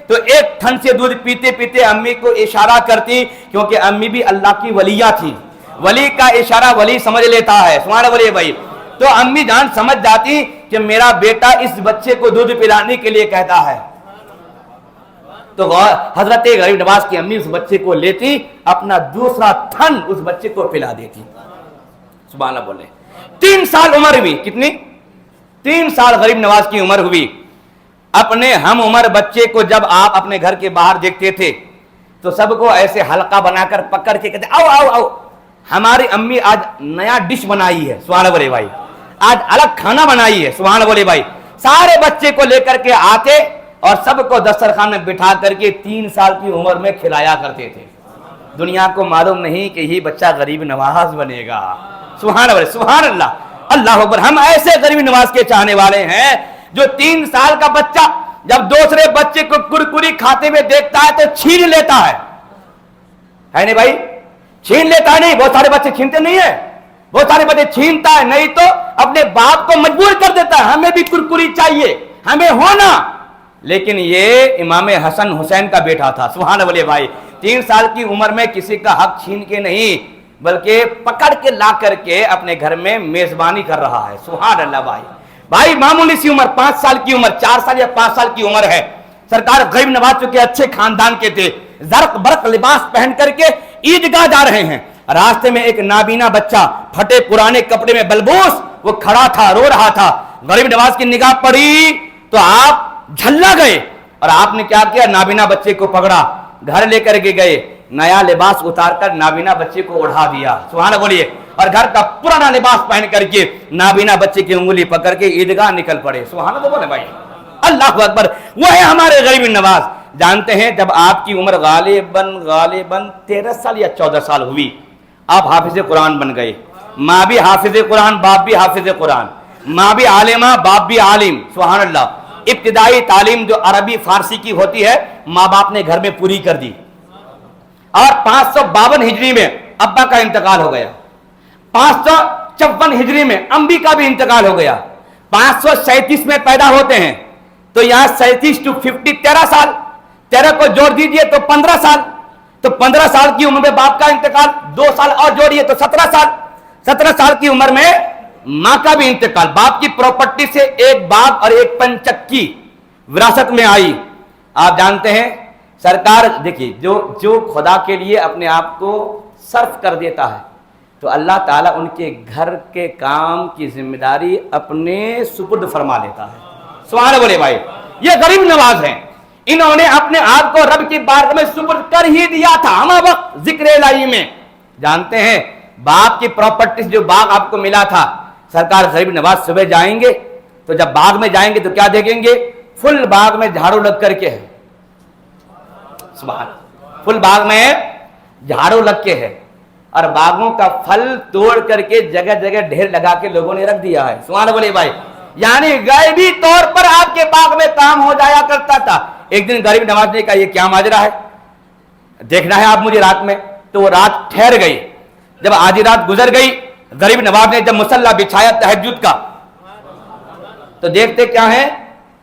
تو ایک تھن سے دودھ پیتے پیتے امی کو اشارہ کرتی، کیونکہ امی بھی اللہ کی ولیہ تھی، ولی کا اشارہ ولی سمجھ لیتا ہے، سبحان ولی بھائی، تو امی جان سمجھ جاتی کہ میرا بیٹا اس بچے کو دودھ پلانے کے لیے کہتا ہے، تو حضرت غریب نواز کی امی اس بچے کو لیتی، اپنا دوسرا تھن اس بچے کو پلا دیتی، سبحان اللہ بولے۔ 3 سال عمر ہوئی، کتنی؟ 3 سال غریب نواز کی عمر ہوئی۔ اپنے ہم عمر بچے کو جب آپ اپنے گھر کے باہر دیکھتے تھے تو سب کو ایسے حلقہ بنا کر پکڑ کے کہتے آؤ آؤ آؤ، ہماری امی آج نیا ڈش بنائی ہے، سبحان اللہ بولے بھائی، آج الگ کھانا بنائی ہے، سبحان اللہ بولے بھائی۔ سارے بچے کو لے کر کے آتے اور سب کو دسترخوان میں بٹھا کر کے 3 سال کی عمر میں کھلایا کرتے تھے۔ دنیا کو معلوم نہیں کہ یہ بچہ غریب نواز بنے گا، سبحان اللہ، سبحان اللہ، اللہ اکبر۔ ہم ایسے غریب نواز کے چاہنے والے ہیں جو 3 سال کا بچہ جب دوسرے بچے کو کرکری کھاتے ہوئے دیکھتا ہے تو چھین لیتا ہے نہیں بھائی، چھین لیتا ہے، نہیں بہت سارے بچے چھینتے نہیں ہیں، بہت سارے بچے چھینتا ہے، نہیں تو اپنے باپ کو مجبور کر دیتا ہے ہمیں بھی کرکری چاہیے، ہمیں ہونا۔ لیکن یہ امام حسن حسین کا بیٹا تھا، سبحان اللہ بھائی، 3 سال کی عمر میں کسی کا حق چھین کے نہیں بلکہ پکڑ کے لا کر کے اپنے گھر میں میزبانی کر رہا ہے، سبحان اللہ بھائی۔ بھائی معمولی سی عمر، 5 سال کی عمر، 4 سال یا 5 سال کی عمر ہے، سرکار غریب نواز چونکہ اچھے خاندان کے تھے، زرق برق لباس پہن کر کے عیدگاہ جا رہے ہیں، راستے میں ایک نابینا بچہ پھٹے پرانے کپڑے میں بلبوس وہ کھڑا تھا، رو رہا تھا، غریب نواز کی نگاہ پڑی تو آپ جھلا گئے اور آپ نے کیا کیا، نابینا بچے کو پکڑا، گھر لے کر کے گئے، نیا لباس اتار کر نابینا بچے کو اڑا دیا، سبحان اللہ بولیے، اور گھر کا پرانا لباس پہن کر کے نابینا بچے کی انگلی پکڑ کے عیدگاہ نکل پڑے، سبحان اللہ بولے بھائی، اللہ اکبر۔ وہ ہے ہمارے غریب نواز۔ جانتے ہیں جب آپ کی عمر غالباً 13 سال یا 14 سال ہوئی، آپ حافظ قرآن بن گئے، ماں بھی حافظ قرآن، باپ بھی حافظ قرآن، ماں بھی عالمہ، باپ بھی عالم، سبحان اللہ۔ ابتدائی تعلیم جو عربی فارسی کی ہوتی ہے ماں باپ نے گھر میں پوری کر دی، اور 552 ہجری میں ابا کا انتقال ہو گیا، 554 ہجری میں امی کا بھی انتقال ہو گیا، 537 میں پیدا ہوتے ہیں تو یہاں 37 to 50 13 سال، 13 کو جوڑ دیجئے تو 15 سال، تو 15 سال کی عمر میں باپ کا انتقال، 2 سال اور جوڑیے تو 17 سال، 17 سال کی عمر میں ماں کا بھی انتقال، باپ کی پراپرٹی سے ایک باغ اور ایک پنچکی وراثت میں آئی۔ آپ جانتے ہیں سرکار دیکھیے جو خدا کے لیے اپنے آپ کو صرف کر دیتا ہے تو اللہ تعالیٰ ان کے گھر کے کام کی ذمہ داری اپنے سپرد فرما لیتا ہے، سبحان اللہ بولے بھائی۔ یہ غریب نواز ہیں، انہوں نے اپنے آپ کو رب کی بارگاہ میں سپرد کر ہی دیا تھا ہم وقت ذکر الہی میں۔ جانتے ہیں باپ کی پراپرٹی جو باغ آپ کو ملا تھا، سرکار غریب نواز صبح جائیں گے تو جب باغ میں جائیں گے تو کیا دیکھیں گے، فل باغ میں جھاڑو لگ کر کے ہے، سبحان، فل باغ میں جھاڑو لگ کے ہے، اور باغوں کا پھل توڑ کر کے جگہ جگہ ڈھیر لگا کے لوگوں نے رکھ دیا ہے، سبحان بولے بھائی۔ یعنی غیبی طور پر آپ کے باغ میں کام ہو جایا کرتا تھا۔ ایک دن غریب نواز نے کہا یہ کیا ماجرا ہے، دیکھنا ہے آپ مجھے رات میں، تو وہ رات ٹھہر گئی۔ جب آدھی رات گزر گئی، غریب نواز نے جب مصلی بچھایا تہجد کا تو دیکھتے کیا ہے،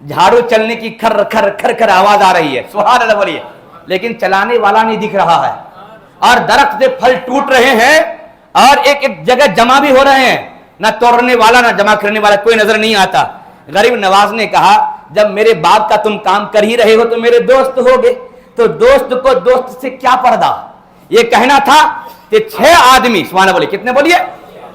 جھاڑو چلنے کی کھر کھر کھر کھر آواز آ رہی ہے، سبحان اللہ بولیے، لیکن چلانے والا نہیں دکھ رہا ہے، اور درخت سے پھل ٹوٹ رہے ہیں اور ایک ایک جگہ جمع بھی ہو رہے ہیں، نہ توڑنے والا نہ جمع کرنے والا کوئی نظر نہیں آتا۔ غریب نواز نے کہا جب میرے باغ کا تم کام کر ہی رہے ہو تو میرے دوست ہو گے، تو دوست کو دوست سے کیا پردہ، یہ کہنا تھا کہ 6 آدمی، سبحان اللہ بولے، کتنے بولیے،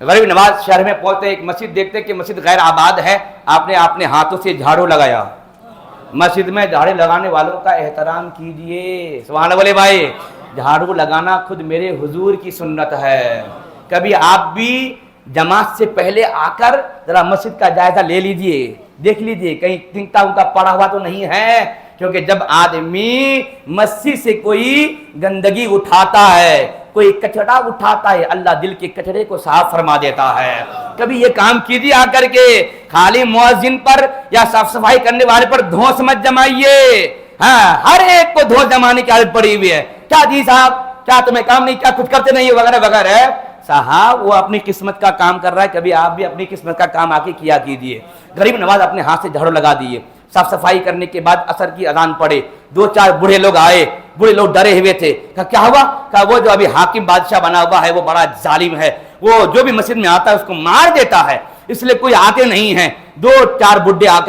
غریب نواز شہر میں پہنچتے ایک مسجد دیکھتے کہ مسجد غیر آباد ہے، آپ نے اپنے ہاتھوں سے جھاڑو لگایا۔ مسجد میں جھاڑو لگانے والوں کا احترام کیجئے، سبحان اللہ بھائی، جھاڑو لگانا خود میرے حضور کی سنت ہے۔ کبھی آپ بھی جماعت سے پہلے آ کر ذرا مسجد کا جائزہ لے لیجئے، دیکھ لیجئے کہیں تنکتا ان کا پڑا ہوا تو نہیں ہے، کیونکہ جب آدمی مسجد سے کوئی گندگی اٹھاتا ہے، کوئی کچڑا اٹھاتا ہے، اللہ دل کے کچڑے کو صاف فرما دیتا ہے۔ کبھی یہ کام کیجیے آ کر کے، خالی مؤذن پر یا صاف صفائی کرنے والے پر دھونس مت جمائیے۔ ہاں، ہر ایک کو دھونس جمانے کی عادت پڑی ہوئی ہے، کیا جی صاحب کیا تمہیں کام نہیں، کیا کچھ کرتے نہیں وغیرہ وغیرہ۔ صاحب وہ اپنی قسمت کا کام کر رہا ہے، کبھی آپ بھی اپنی قسمت کا کام آ کے کیا کیجیے۔ غریب نواز اپنے ہاتھ سے جھاڑو لگا دیے، صاف صفائی کرنے کے بعد عصر کی اذان پڑے، 2-4 بوڑھے لوگ آئے، بوڑھے لوگ ڈرے ہوئے تھے، کہا کیا ہوا؟ کہا وہ جو ابھی حاکم بادشاہ بنا ہوا ہے وہ بڑا ظالم ہے، وہ جو بھی مسجد میں آتا ہے اس کو مار دیتا ہے، اس لیے کوئی آتے نہیں ہے۔ 2-4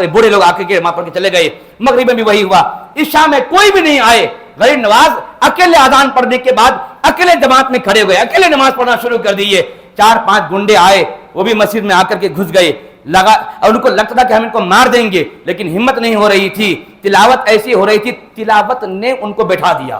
بوڑھے لوگ آ کے وہاں پڑھ کے چلے گئے۔ مغرب میں بھی وہی ہوا، عشاء میں کوئی بھی نہیں آئے۔ غریب نواز اکیلے اذان پڑھنے کے بعد اکیلے جماعت میں کھڑے ہوئے، اکیلے نماز پڑھنا شروع کر دیے۔ 4-5 گنڈے آئے، وہ بھی مسجد میں آ کر کے گھس گئے، اور ان کو لگتا تھا کہ ہم ان کو مار دیں گے، لیکن ہمت نہیں ہو رہی تھی۔ تلاوت ایسی ہو رہی تھی، تلاوت نے ان کو بٹھا دیا،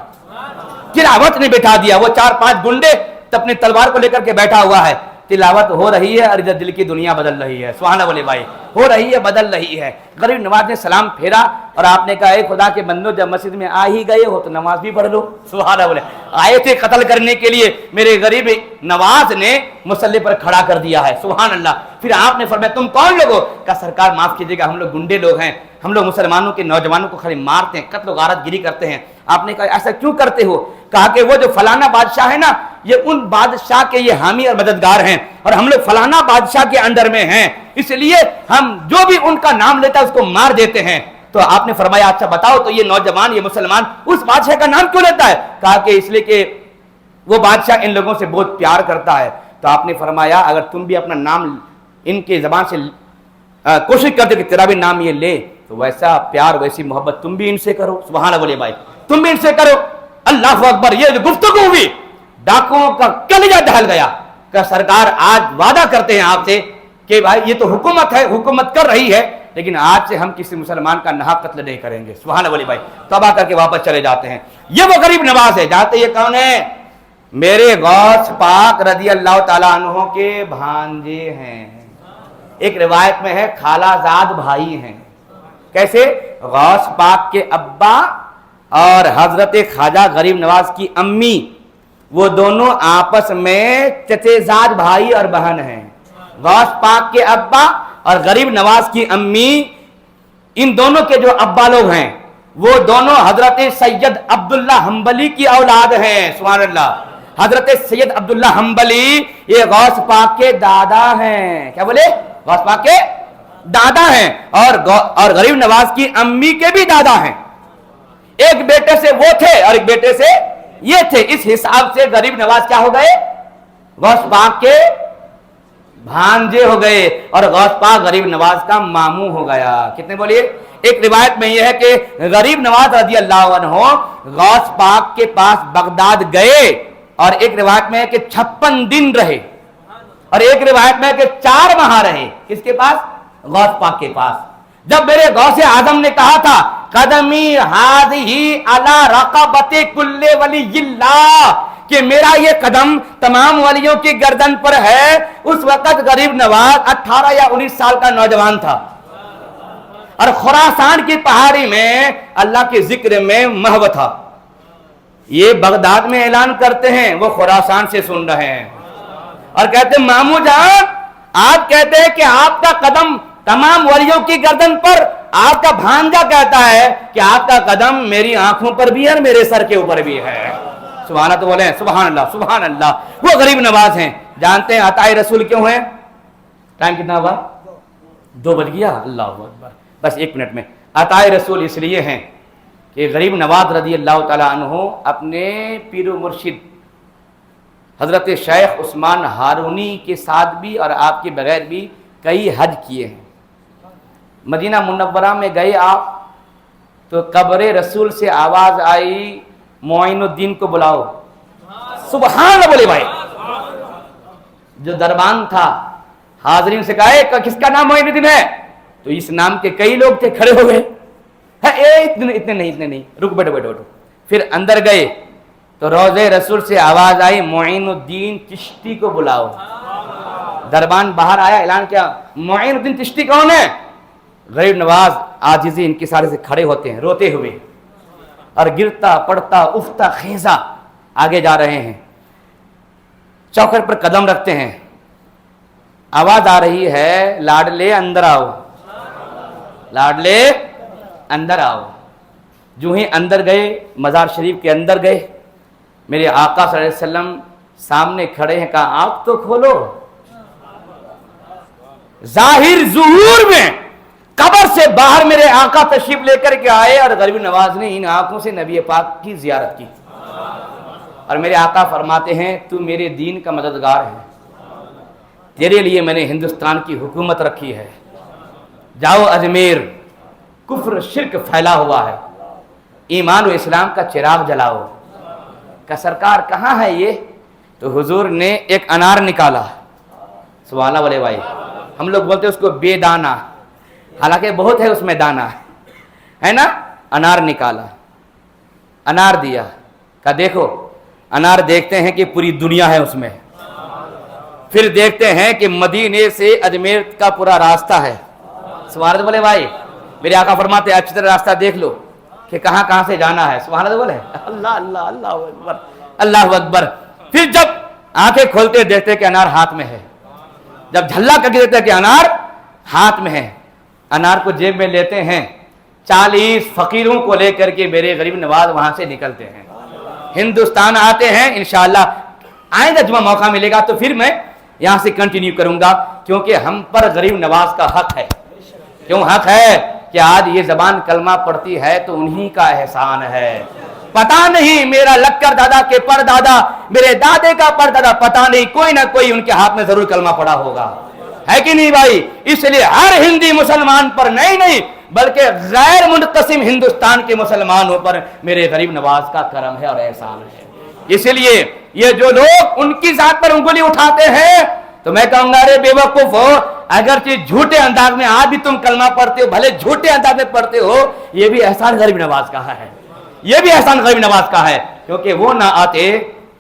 تلاوت نے بٹھا دیا۔ وہ 4-5 گنڈے اپنے تلوار کو لے کر کے بیٹھا ہوا ہے، تلاوت ہو رہی ہے اور ادھر دل کی دنیا بدل رہی ہے، سبحان اللہ بھائی، ہو رہی ہے، بدل رہی ہے۔ غریب نواز نے سلام پھیرا اور آپ نے کہا اے خدا کے بندو، جب مسجد میں آ ہی گئے ہو تو نماز بھی پڑھ لو، سبحان اللہ۔ آئے تھے قتل کرنے کے لیے، میرے غریب نواز نے مصلی پر کھڑا کر دیا ہے، سبحان اللہ۔ پھر آپ نے فرمایا تم کون لوگ ہو؟ کہا سرکار معاف کیجیے گا، ہم لوگ گنڈے لوگ ہیں، ہم لوگ مسلمانوں کے نوجوانوں کو خالی مارتے ہیں، قتل و غارت گیری کرتے ہیں۔ آپ نے کہا ایسا کیوں کرتے ہو؟ کہا کہ وہ جو فلانا بادشاہ ہے نا، یہ ان بادشاہ کے یہ حامی اور مددگار ہیں، اور ہم لوگ فلانا بادشاہ کے انڈر میں ہیں، اس لیے ہم جو بھی ان کا نام لیتا ہے اس کو مار دیتے ہیں۔ تو آپ نے فرمایا اچھا بتاؤ تو یہ نوجوان، یہ مسلمان اس بادشاہ کا نام کیوں لیتا ہے؟ کہا کہ اس لیے کہ وہ بادشاہ ان لوگوں سے بہت پیار کرتا ہے۔ تو آپ نے فرمایا اگر تم بھی اپنا نام ان کے زبان سے کوشش کرتے کہ تیرا بھی نام یہ لے، تو ویسا پیار ویسی محبت تم بھی ان سے کرو، سبحان اللہ بھائی، تم بھی ان سے کرو۔ اللہ اکبر، یہ جو گفتگو ہوئی ڈاکوؤں کا کلیجہ دہل گیا کہ سرکار آج وعدہ کرتے ہیں آپ سے کہ بھائی یہ تو حکومت ہے، حکومت کر رہی ہے، لیکن آج سے ہم کسی مسلمان کا ناحق قتل نہیں کریں گے، سبحان اللہ بھائی۔ توبہ کر کے واپس چلے جاتے ہیں۔ یہ وہ غریب نواز ہے، جانتے یہ کون ہے؟ میرے غوث پاک رضی اللہ تعالیٰ عنہ کے بھانجے ہیں۔ ایک روایت میں ہے خالہ زاد بھائی ہیں۔ کیسے؟ غوث پاک کے ابا اور حضرت خواجہ غریب نواز کی امی، وہ دونوں آپس میں چچے زاد بھائی اور بہن ہیں۔ غوث پاک کے ابا اور غریب نواز کی امی، ان دونوں کے جو ابا لوگ ہیں وہ دونوں حضرت سید عبداللہ حنبلی کی اولاد ہیں، سبحان اللہ۔ حضرت سید عبداللہ حنبلی یہ غوث پاک کے دادا ہیں، کیا بولے؟ غوث پاک کے دادا ہیں، اور غریب نواز کی امی کے بھی دادا ہیں۔ ایک بیٹے سے وہ تھے اور ایک بیٹے سے یہ تھے، اس حساب سے غریب نواز کیا ہو گئے؟ غوث پاک کے بھانجے ہو گئے، اور غوث پاک غریب نواز کا ماموں ہو گیا۔ کتنے بولیے؟ ایک روایت میں یہ ہے کہ غریب نواز رضی اللہ عنہ غوث پاک کے پاس بغداد گئے، اور ایک روایت میں ہے کہ 56 دن رہے، اور ایک روایت میں ہے کہ 4 ماہ رہے۔ کس کے پاس؟ غوث پاک کے پاس۔ جب میرے غوث اعظم نے کہا تھا قدمی ہذہ علی رقبۃ کل ولی اللہ، کہ میرا یہ قدم تمام ولیوں کی گردن پر ہے، اس وقت غریب نواز 18 یا 19 سال کا نوجوان تھا، اور خراسان کی پہاڑی میں اللہ کے ذکر میں محو تھا۔ یہ بغداد میں اعلان کرتے ہیں، وہ خراسان سے سن رہے ہیں، اور کہتے ہیں ماموں جان، آپ کہتے ہیں کہ آپ کا قدم تمام ولیوں کی گردن پر، آپ کا بھانجا کہتا ہے کہ آپ کا قدم میری آنکھوں پر بھی ہے اور میرے سر کے اوپر بھی ہے۔ سبحان اللہ تو بولیں، سبحان اللہ، سبحان اللہ۔ وہ غریب نواز ہیں۔ جانتے ہیں عطائے رسول کیوں ہیں؟ ٹائم کتنا ہوا؟ 2 بج گیا، اللہ اکبر۔ بس 1 منٹ میں۔ عطائے رسول اس لیے ہیں کہ غریب نواز رضی اللہ تعالیٰ عنہ اپنے پیر و مرشد حضرت شیخ عثمان ہارونی کے ساتھ بھی اور آپ کے بغیر بھی کئی حج کیے ہیں۔ مدینہ منورہ میں گئے آپ تو قبر رسول سے آواز آئی معین الدین کو بلاؤ، سبحان اللہ بولے بھائی، جو دربان تھا حاضرین سے کہا کس کا نام معین الدین ہے؟ تو اس نام کے کئی لوگ تھے، کھڑے ہو گئے، اتنے نہیں، رک بیٹھو۔ پھر اندر گئے تو روضے رسول سے آواز آئی معین الدین چشتی کو بلاؤ۔ دربان باہر آیا، اعلان کیا معین الدین چشتی کون ہے؟ غریب نواز عاجزی انکساری سے کھڑے ہوتے ہیں روتے ہوئے، اور گرتا پڑتا افتہ خیزہ آگے جا رہے ہیں، چوکھٹ پر قدم رکھتے ہیں، آواز آ رہی ہے لاڈلے اندر آؤ، لاڈلے اندر آؤ۔ جو ہی اندر گئے، مزار شریف کے اندر گئے، میرے آقا صلی اللہ علیہ وسلم سامنے کھڑے ہیں، کہا آنکھ تو کھولو۔ ظاہر ظہور میں قبر سے باہر میرے آقا تشریف لے کر کے آئے، اور غریب نواز نے ان آنکھوں سے نبی پاک کی زیارت کی، اور میرے آقا فرماتے ہیں تو میرے دین کا مددگار ہے، تیرے لیے میں نے ہندوستان کی حکومت رکھی ہے، جاؤ اجمیر، کفر شرک پھیلا ہوا ہے، ایمان و اسلام کا چراغ جلاؤ۔ کہ سرکار کہاں ہے یہ؟ تو حضور نے ایک انار نکالا، سبحان اللہ والے بھائی، ہم لوگ بولتے ہیں اس کو بے دانہ، حالانکہ بہت ہے اس میں دانہ ہے نا، انار نکالا، انار دیا، کہا دیکھو انار، دیکھتے ہیں کہ پوری دنیا ہے اس میں، پھر دیکھتے ہیں کہ مدینے سے اجمیر کا پورا راستہ ہے، سبحان اللہ بولے بھائی، میرے آقا فرماتے ہیں اچھی طرح راستہ دیکھ لو کہ کہاں سے جانا ہے، سبحان اللہ بولے، اللہ اکبر، اللہ اکبر۔ پھر جب آنکھیں کھولتے دیکھتے کہ انار ہاتھ میں ہے، جب جھلا کر کے دیکھتے کہ انار ہاتھ میں ہے، انار کو جیب میں لیتے ہیں، 40 فقیروں کو لے کر کے میرے غریب نواز وہاں سے نکلتے ہیں، ہندوستان آتے ہیں، انشاءاللہ آئندہ جب موقع ملے گا تو پھر میں یہاں سے کنٹینیو کروں گا، کیونکہ ہم پر غریب نواز کا حق ہے۔ کیوں حق ہے؟ کہ آج یہ زبان کلمہ پڑھتی ہے تو انہی کا احسان ہے، پتہ نہیں میرا لکر دادا کے پر دادا، میرے دادے کا پر دادا، پتہ نہیں کوئی نہ کوئی ان کے ہاتھ میں ضرور کلمہ پڑا ہوگا، ہے کہ نہیں بھائی؟ اس لیے ہر ہندی مسلمان پر نہیں بلکہ غیر منقسم ہندوستان کے مسلمانوں پر میرے غریب نواز کا کرم ہے اور احسان ہے۔ اس لیے یہ جو لوگ ان کی ذات پر انگلی اٹھاتے ہیں تو میں کہوں گا ارے بے وقوف ہو، اگرچہ جھوٹے انداز میں آج بھی تم کلمہ پڑھتے ہو، بھلے جھوٹے انداز میں پڑھتے ہو، یہ بھی احسان غریب نواز کا ہے، یہ بھی احسان غریب نواز کا ہے، کیونکہ وہ نہ آتے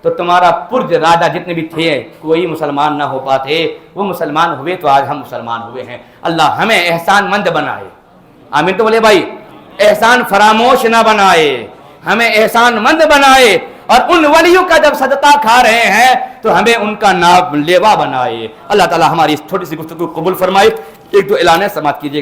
تو تمہارا پرج راجہ جتنے بھی تھے کوئی مسلمان نہ ہو پاتے، وہ مسلمان ہوئے تو آج ہم مسلمان ہوئے ہیں۔ اللہ ہمیں احسان مند بنائے، آمین تو بولے بھائی، احسان فراموش نہ بنائے، ہمیں احسان مند بنائے، اور ان ولیوں کا جب صدقہ کھا رہے ہیں تو ہمیں ان کا نام لیوا بنائے۔ اللہ تعالی ہماری اس چھوٹی سی گفتگو قبول فرمائے۔ ایک دو اعلان سماعت کیجیے۔